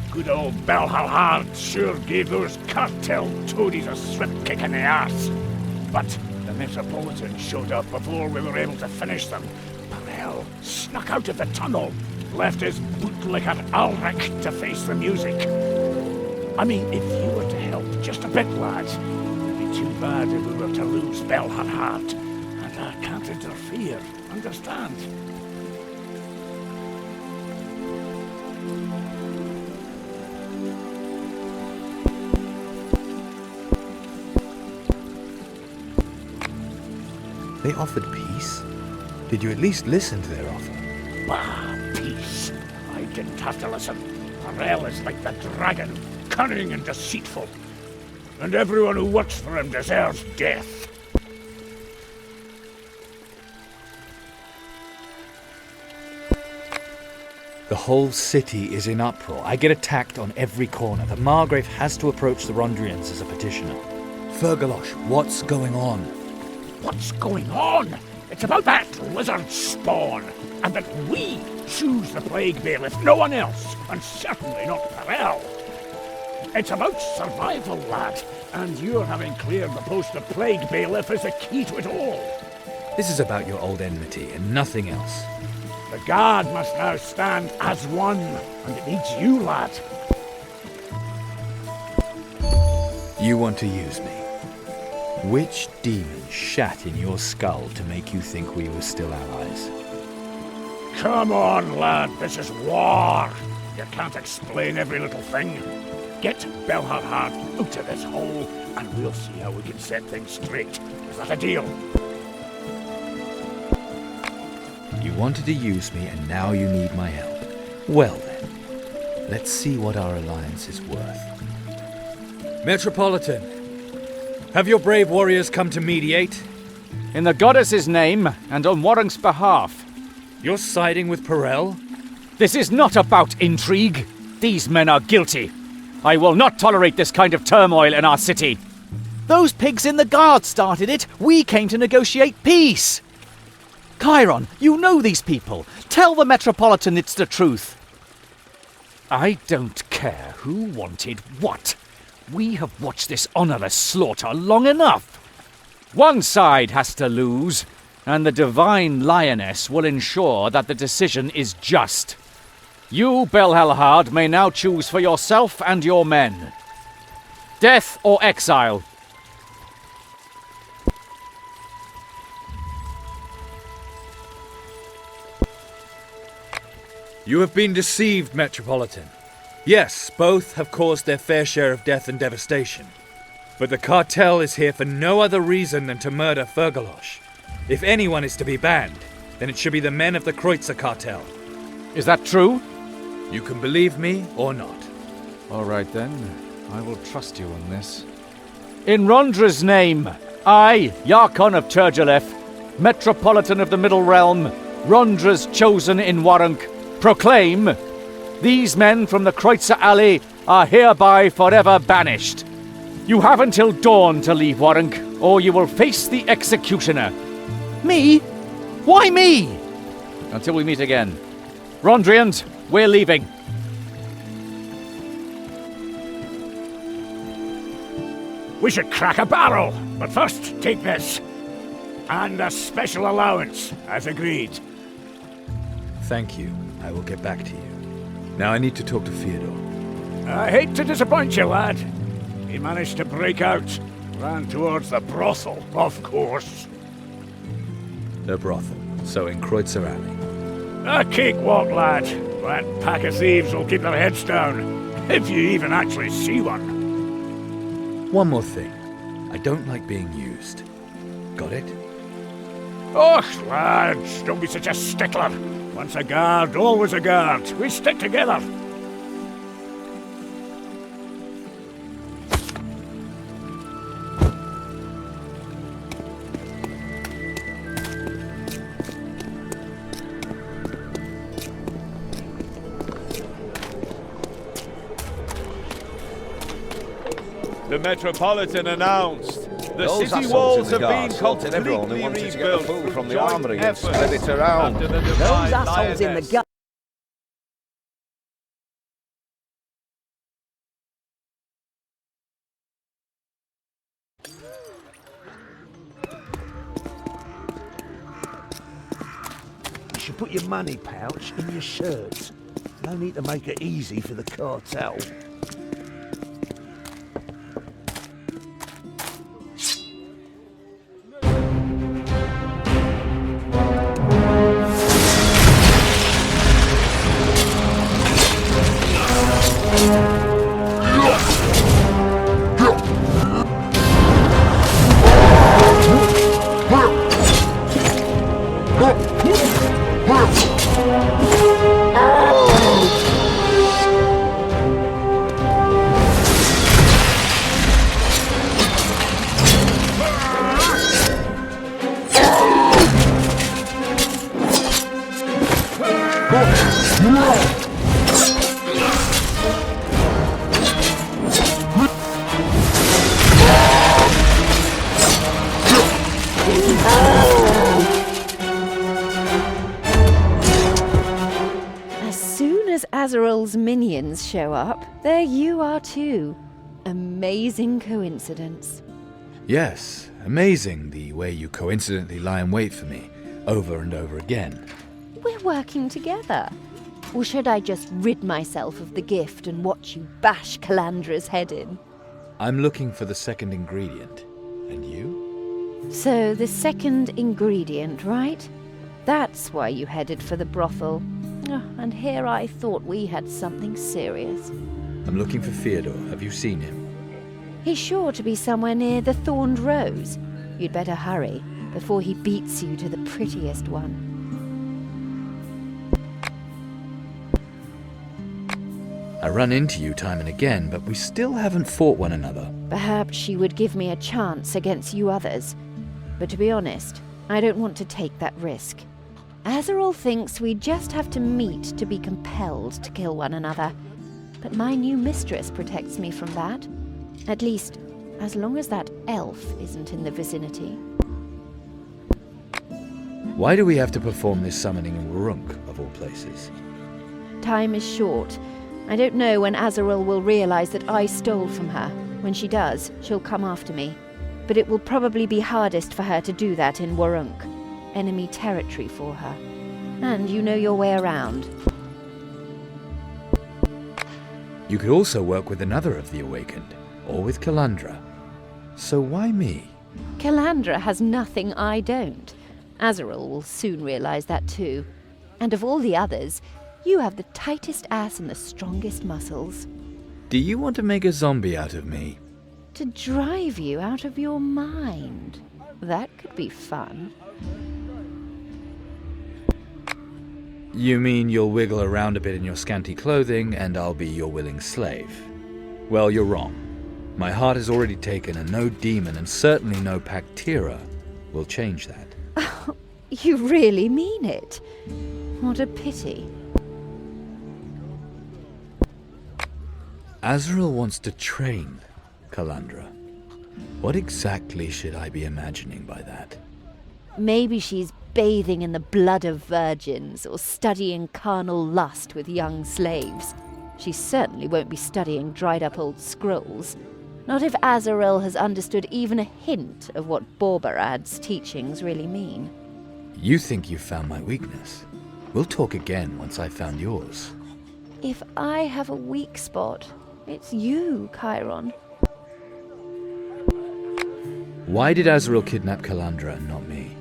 good old Belhalhard sure gave those cartel toadies a swift kick in the arse. But the Metropolitan showed up before we were able to finish them. Parel snuck out of the tunnel, left his bootlicker Ulrich to face the music. I mean, if you were to help just a bit, lads, it'd be too bad if we were to lose Belhalhard. And I can't interfere, understand? They offered peace? Did you at least listen to their offer? Bah, peace. I didn't have to listen. Parel is like the dragon, cunning and deceitful. And everyone who works for him deserves death. The whole city is in uproar. I get attacked on every corner. The Margrave has to approach the Rondrians as a petitioner. Fergalosh, what's going on? What's going on? It's about that lizard spawn, and that we choose the Plague Bailiff, no one else, and certainly not Parel. It's about survival, lad, and your having cleared the post of Plague Bailiff is the key to it all. This is about your old enmity and nothing else. The Guard must now stand as one, and it needs you, lad. You want to use me? Which demon shat in your skull to make you think we were still allies? Come on, lad, this is war. You can't explain every little thing. Get Belhalhard out of this hole, and we'll see how we can set things straight. Is that a deal? You wanted to use me, and now you need my help. Well then, let's see what our alliance is worth. Metropolitan, have your brave warriors come to mediate? In the goddess's name, and on Warring's behalf. You're siding with Parel? This is not about intrigue. These men are guilty. I will not tolerate this kind of turmoil in our city. Those pigs in the Guard started it. We came to negotiate peace. Chiron, you know these people. Tell the Metropolitan it's the truth. I don't care who wanted what. We have watched this honourless slaughter long enough. One side has to lose, and the Divine Lioness will ensure that the decision is just. You, Belhalhard, may now choose for yourself and your men. Death or exile. You have been deceived, Metropolitan. Yes, both have caused their fair share of death and devastation. But the cartel is here for no other reason than to murder Fergalosh. If anyone is to be banned, then it should be the men of the Kreutzer cartel. Is that true? You can believe me or not. All right then. I will trust you on this. In Rondra's name, I, Yarkon of Turgelef, Metropolitan of the Middle Realm, Rondra's chosen in Warunk, proclaim, these men from the Kreutzer Alley are hereby forever banished. You have until dawn to leave Warunk, or you will face the executioner. Me? Why me? Until we meet again. Rondrians, we're leaving. We should crack a barrel, but first take this. And a special allowance, as agreed. Thank you. I will get back to you. Now I need to talk to Fyodor. I hate to disappoint you, lad. He managed to break out. Ran towards the brothel, of course. The brothel. So in Kreutzer Alley. A cakewalk, lad. That pack of thieves will keep their heads down. If you even actually see one. One more thing. I don't like being used. Got it? Och, lads, don't be such a stickler. Once a guard, always a guard. We stick together. The Metropolitan announced the Those city assholes walls in the have guard been assaulted everyone who completely wanted to get the rebuilt food through from the joint armory and effort spread it around. under the Those divine assholes in the lioness. gut. You should put your money pouch in your shirt. No need to make it easy for the cartel. As soon as Azrael's minions show up, there you are too. Amazing coincidence. Yes, amazing the way you coincidentally lie in wait for me, over and over again. We're working together. Or should I just rid myself of the gift and watch you bash Calandra's head in? I'm looking for the second ingredient. And you? So, the second ingredient, right? That's why you headed for the brothel. Oh, and here I thought we had something serious. I'm looking for Fyodor. Have you seen him? He's sure to be somewhere near the Thorned Rose. You'd better hurry, before he beats you to the prettiest one. I run into you time and again, but we still haven't fought one another. Perhaps she would give me a chance against you others. But to be honest, I don't want to take that risk. Azrael thinks we just have to meet to be compelled to kill one another. But my new mistress protects me from that. At least, as long as that elf isn't in the vicinity. Why do we have to perform this summoning in Warunk, of all places? Time is short. I don't know when Azrael will realize that I stole from her. When she does, she'll come after me. But it will probably be hardest for her to do that in Warunk. Enemy territory for her. And you know your way around. You could also work with another of the Awakened, or with Calandra. So why me? Calandra has nothing I don't. Azrael will soon realize that too. And of all the others, you have the tightest ass and the strongest muscles. Do you want to make a zombie out of me? To drive you out of your mind. That could be fun. You mean you'll wiggle around a bit in your scanty clothing and I'll be your willing slave? Well, you're wrong. My heart has already taken, and no demon, and certainly no Pactira, will change that. You really mean it? What a pity. Azrael wants to train, Calandra. What exactly should I be imagining by that? Maybe she's bathing in the blood of virgins, or studying carnal lust with young slaves. She certainly won't be studying dried-up old scrolls. Not if Azrael has understood even a hint of what Borbarad's teachings really mean. You think you've found my weakness. We'll talk again once I've found yours. If I have a weak spot, it's you, Chiron. Why did Azrael kidnap Calandra and not me?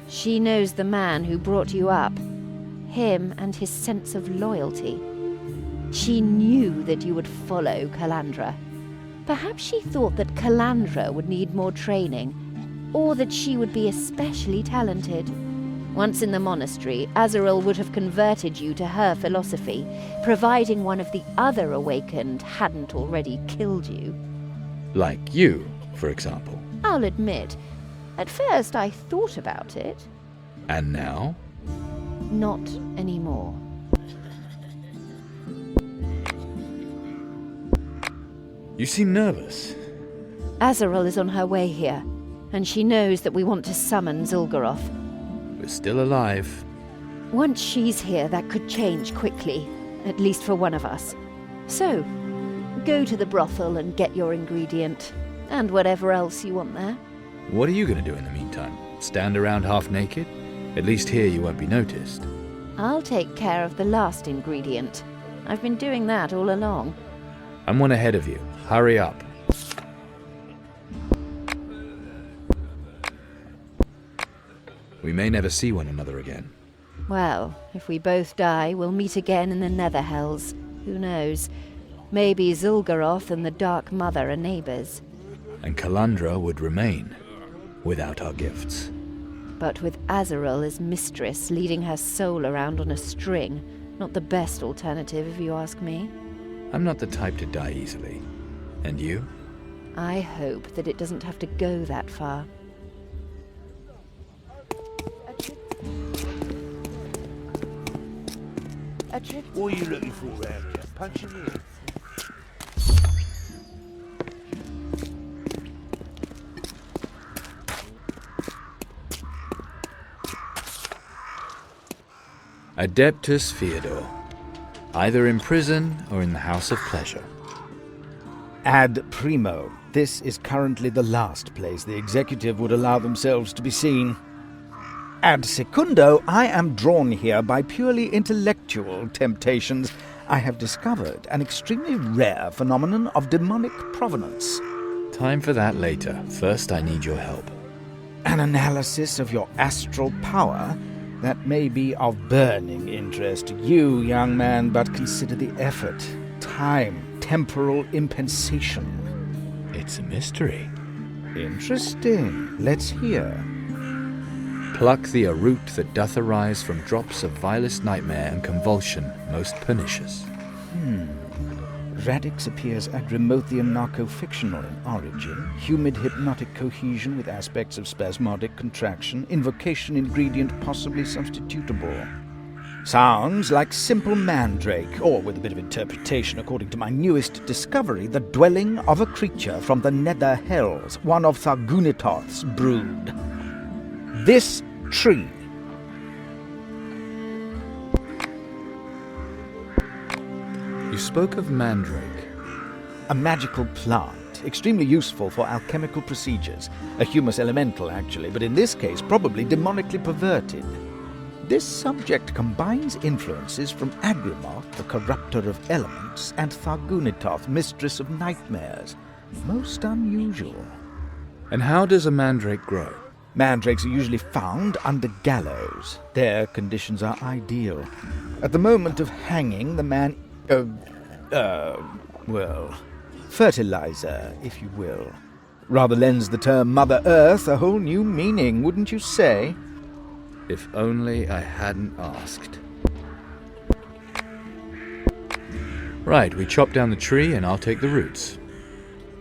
She knows the man who brought you up. Him and his sense of loyalty. She knew that you would follow Calandra. Perhaps she thought that Calandra would need more training, or that she would be especially talented. Once in the monastery, Azrael would have converted you to her philosophy, providing one of the other awakened hadn't already killed you. Like you, for example. I'll admit, at first I thought about it. And now? Not anymore. You seem nervous. Azrael is on her way here, and she knows that we want to summon Zul'Goroth. We're still alive. Once she's here, that could change quickly, at least for one of us. So, go to the brothel and get your ingredient, and whatever else you want there. What are you going to do in the meantime? Stand around half naked? At least here you won't be noticed. I'll take care of the last ingredient. I've been doing that all along. I'm one ahead of you. Hurry up. We may never see one another again. Well, if we both die, we'll meet again in the Nether Hells. Who knows? Maybe Zul'Goroth and the Dark Mother are neighbors. And Calandra would remain, without our gifts. But with Azrael as mistress, leading her soul around on a string, not the best alternative, if you ask me. I'm not the type to die easily. And you? I hope that it doesn't have to go that far. What are you looking for round here? Punching me in? Adeptus Feodor. Either in prison or in the House of Pleasure. Ad primo. This is currently the last place the executive would allow themselves to be seen. Ad secundo, I am drawn here by purely intellectual temptations. I have discovered an extremely rare phenomenon of demonic provenance. Time for that later. First, I need your help. An analysis of your astral power? That may be of burning interest to you, young man, but consider the effort, time, temporal impensation. It's a mystery. Interesting. Let's hear. Pluck the root that doth arise from drops of vilest nightmare and convulsion most pernicious. Radix appears Agrimothian narco-fictional in origin, humid hypnotic cohesion with aspects of spasmodic contraction, invocation ingredient possibly substitutable. Sounds like simple mandrake, or with a bit of interpretation according to my newest discovery, the dwelling of a creature from the Nether Hells, one of Thargunitoth's brood. This tree. You spoke of mandrake. A magical plant, extremely useful for alchemical procedures. A humus elemental, actually, but in this case probably demonically perverted. This subject combines influences from Agrimoth, the corrupter of elements, and Thargunitoth, mistress of nightmares. Most unusual. And how does a mandrake grow? Mandrakes are usually found under gallows. Their conditions are ideal. At the moment of hanging, the man... fertilizer, if you will. Rather lends the term Mother Earth a whole new meaning, wouldn't you say? If only I hadn't asked. Right, we chop down the tree and I'll take the roots.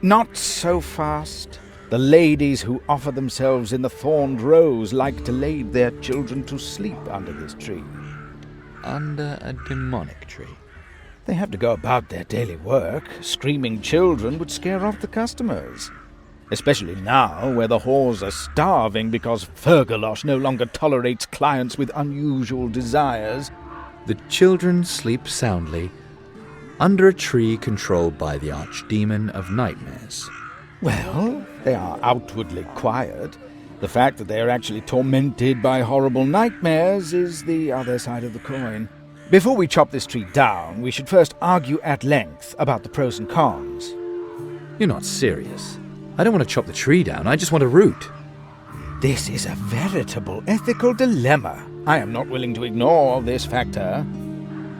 Not so fast. The ladies who offer themselves in the thorned rose like to lay their children to sleep under this tree. Under a demonic tree? They have to go about their daily work. Screaming children would scare off the customers. Especially now, where the whores are starving because Fergalosh no longer tolerates clients with unusual desires. The children sleep soundly under a tree controlled by the archdemon of nightmares. Well, they are outwardly quiet. The fact that they are actually tormented by horrible nightmares is the other side of the coin. Before we chop this tree down, we should first argue at length about the pros and cons. You're not serious. I don't want to chop the tree down, I just want a root. This is a veritable ethical dilemma. I am not willing to ignore this factor.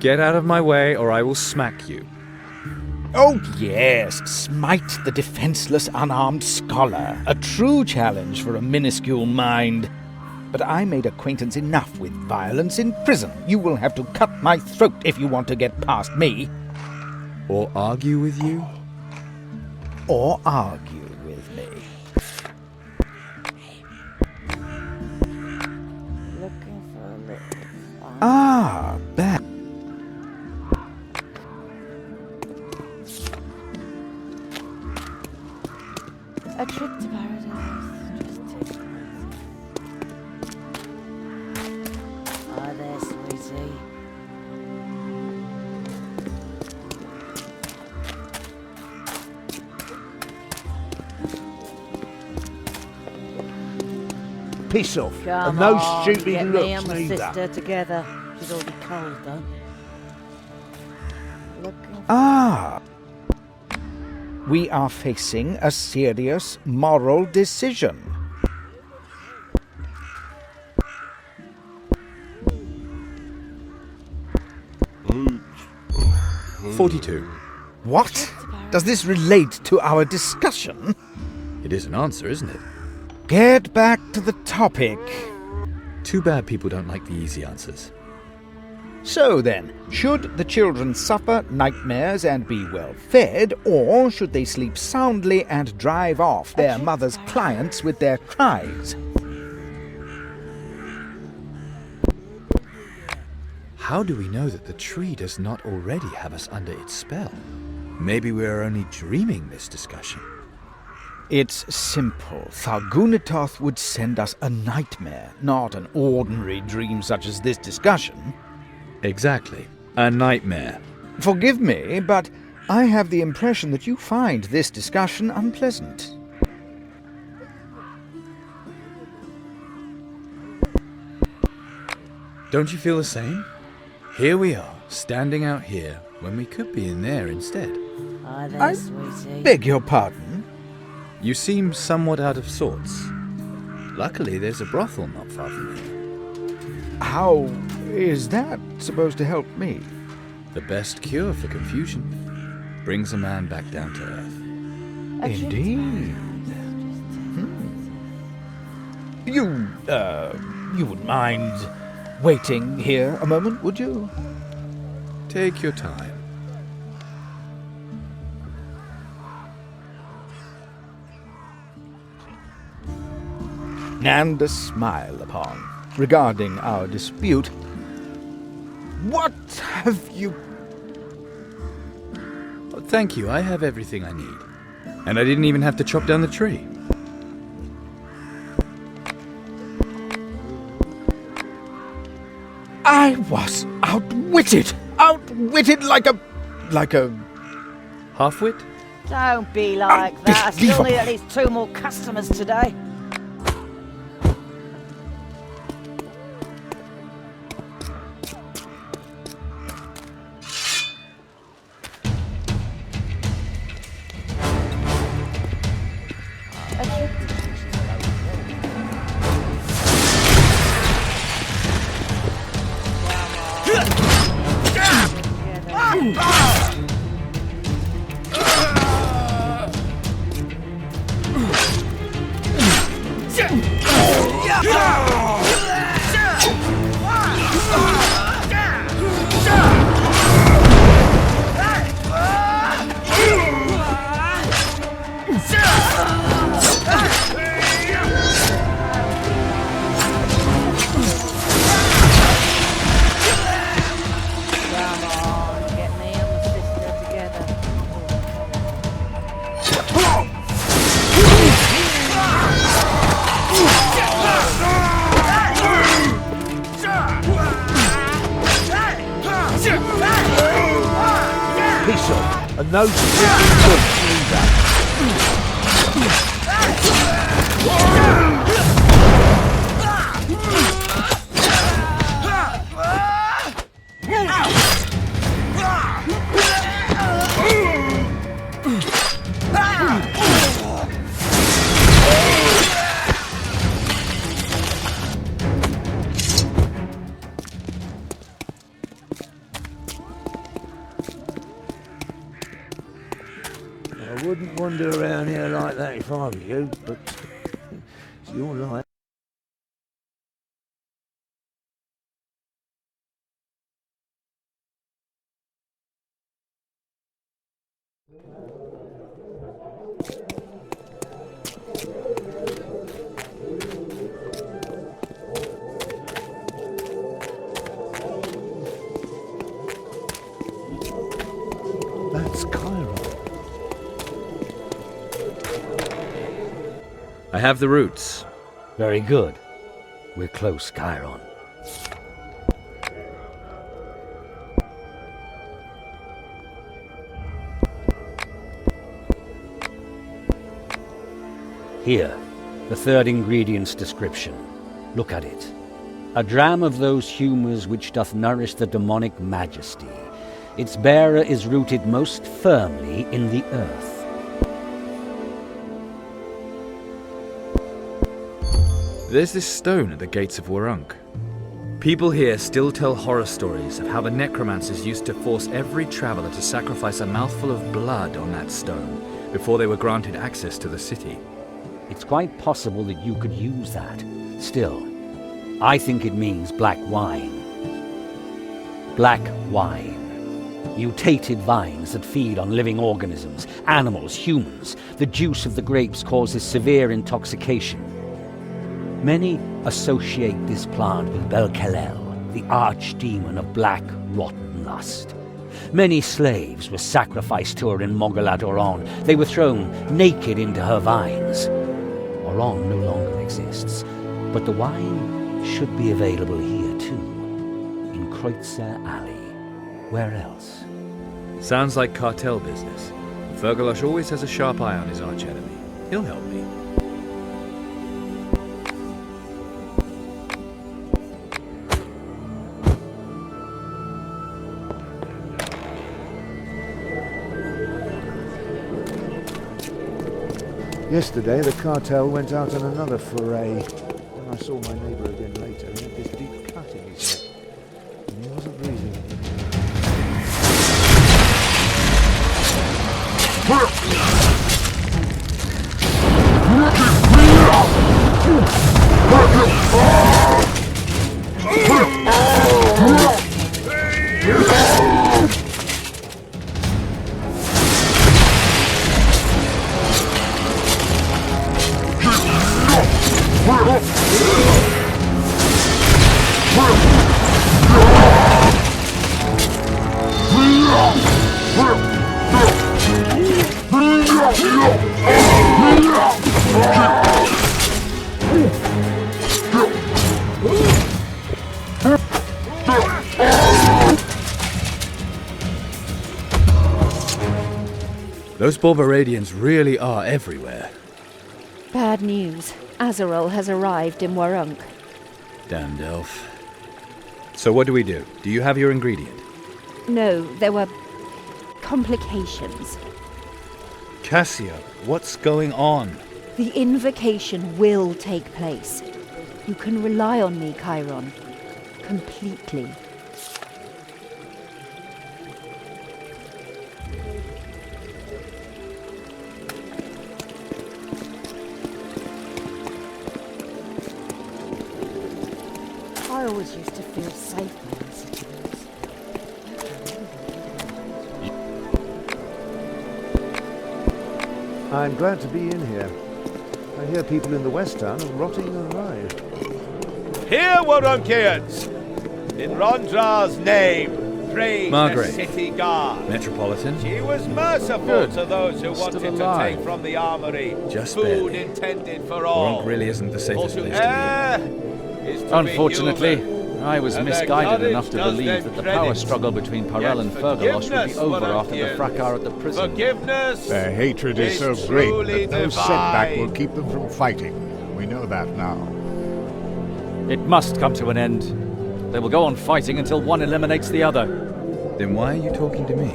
Get out of my way or I will smack you. Oh yes, smite the defenseless unarmed scholar. A true challenge for a minuscule mind. But I made acquaintance enough with violence in prison. You will have to cut my throat if you want to get past me. Or argue with you? Or argue with me. Looking for a little... Ah, that. A trip to paradise. Just take it. Ah, there, sweetie. Piss off. Come and no on, stupid get looks me and my neither. sister together. She's already cold, though. Looking Ah. We are facing a serious moral decision. "42. What? Does this relate to our discussion? It is an answer, isn't it? Get back to the topic. Too bad people don't like the easy answers. So then, should the children suffer nightmares and be well fed, or should they sleep soundly and drive off their mother's clients with their cries? How do we know that the tree does not already have us under its spell? Maybe we are only dreaming this discussion. It's simple. Thargunitoth would send us a nightmare, not an ordinary dream such as this discussion. Exactly. A nightmare. Forgive me, but I have the impression that you find this discussion unpleasant. Don't you feel the same? Here we are, standing out here, when we could be in there instead. Hi there, I sweetie. beg your pardon? You seem somewhat out of sorts. Luckily, there's a brothel not far from here. How is that supposed to help me? The best cure for confusion. Brings a man back down to earth. Indeed. You wouldn't mind waiting here a moment, would you? Take your time. And a smile upon regarding our dispute. What have you... Oh, thank you, I have everything I need. And I didn't even have to chop down the tree. I was outwitted! Outwitted like a... Half-wit? Don't be like that. I still Unbelievable. need at least 2 more customers today. Get me and my sister together. Piss off, and those neither. I wouldn't wander around here like that if I were you, but it's your life. That's Chiron. I have the roots. Very good. We're close, Chiron. Here, the third ingredient's description. Look at it. A dram of those humours which doth nourish the demonic majesty. Its bearer is rooted most firmly in the earth. There's this stone at the gates of Warunk. People here still tell horror stories of how the necromancers used to force every traveller to sacrifice a mouthful of blood on that stone before they were granted access to the city. It's quite possible that you could use that. Still, I think it means black wine. Black wine. Mutated vines that feed on living organisms, animals, humans. The juice of the grapes causes severe intoxication. Many associate this plant with Bel-Kelel, the archdemon of black, rotten lust. Many slaves were sacrificed to her in Mogalat Oron. They were thrown naked into her vines. Oron no longer exists, but the wine should be available here too, in Kreutzer Alley. Where else? Sounds like cartel business. Fergalosh always has a sharp eye on his archenemy. He'll help me. Yesterday, the cartel went out on another foray. When I saw my neighbour again later, he had this deep cut in his neck, and he wasn't breathing. Those Borbaradians really are everywhere. Bad news. Azarel has arrived in Warunk. Damned elf. So what do we do? Do you have your ingredient? No, there were complications. Cassia, what's going on? The invocation will take place. You can rely on me, Chiron. Completely. I always used to feel safe in cities. I'm glad to be in here. I hear people in the West Town are rotting alive. Here, Warunkians! In Rondra's name, praise Margaret. the city guard. Metropolitan. She was merciful Good. to those who Still wanted alive. to take from the armory Just food barely. intended for all. Warunk really isn't the safest For to place to err is to Unfortunately, be human. I was And their misguided enough to courage does believe them that the power credit. struggle between Parel Yet and Fergalos would be forgiveness, over after the Warunkians. fracas at the prison. Forgiveness Their hatred is so great truly that no setback divine. will keep them from fighting. We know that now. It must come to an end. They will go on fighting until one eliminates the other. Then why are you talking to me?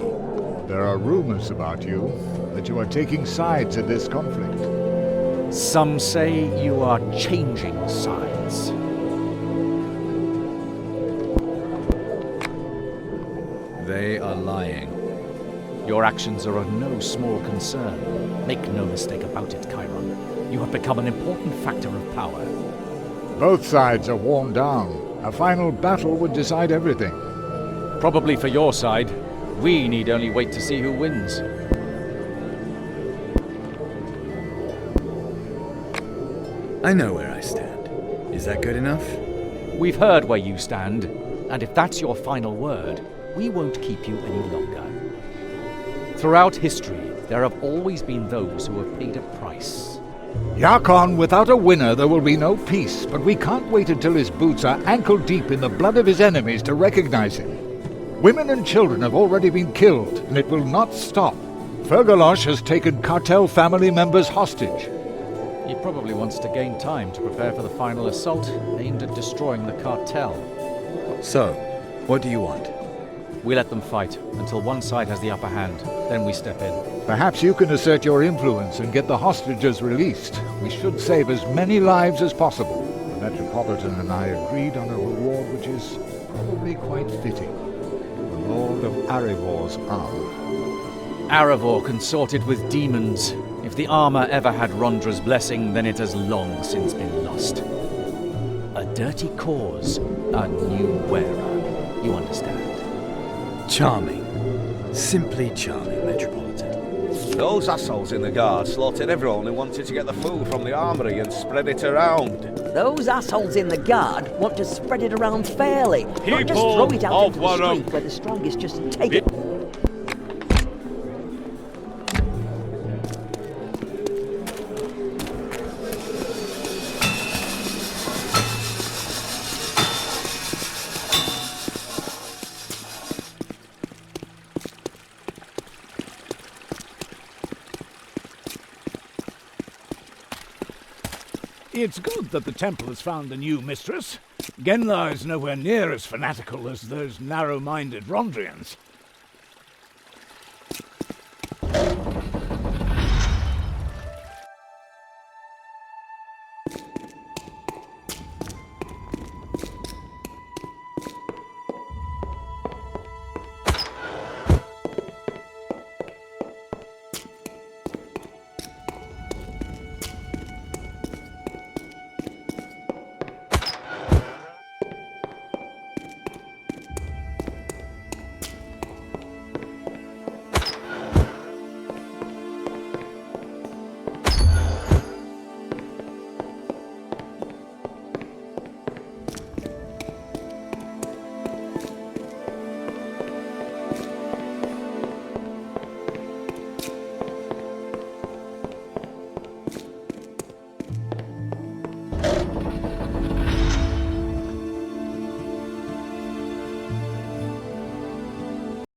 There are rumors about you, that you are taking sides in this conflict. Some say you are changing sides. They are lying. Your actions are of no small concern. Make no mistake about it, Chiron. You have become an important factor of power. Both sides are worn down. A final battle would decide everything. Probably for your side. We need only wait to see who wins. I know where I stand. Is that good enough? We've heard where you stand, and if that's your final word, we won't keep you any longer. Throughout history, there have always been those who have paid a price. Yakon, without a winner there will be no peace, but we can't wait until his boots are ankle-deep in the blood of his enemies to recognize him. Women and children have already been killed, and it will not stop. Fergalos has taken cartel family members hostage. He probably wants to gain time to prepare for the final assault aimed at destroying the cartel. So, what do you want? We let them fight until one side has the upper hand, then we step in. Perhaps you can assert your influence and get the hostages released. We should save as many lives as possible. The Metropolitan and I agreed on a reward which is probably quite fitting. The Lord of Arivor's armor. Arivor consorted with demons. If the armor ever had Rondra's blessing, then it has long since been lost. A dirty cause, a new wearer. You understand? Charming. Simply charming, Metropolitan. Those assholes in the guard slaughtered everyone who wanted to get the food from the armory and spread it around. Those assholes in the guard want to spread it around fairly, not just People throw it out of into the street Warunk. where the strongest just take it. It's good that the temple has found a new mistress. Genlar is nowhere near as fanatical as those narrow-minded Rondrians.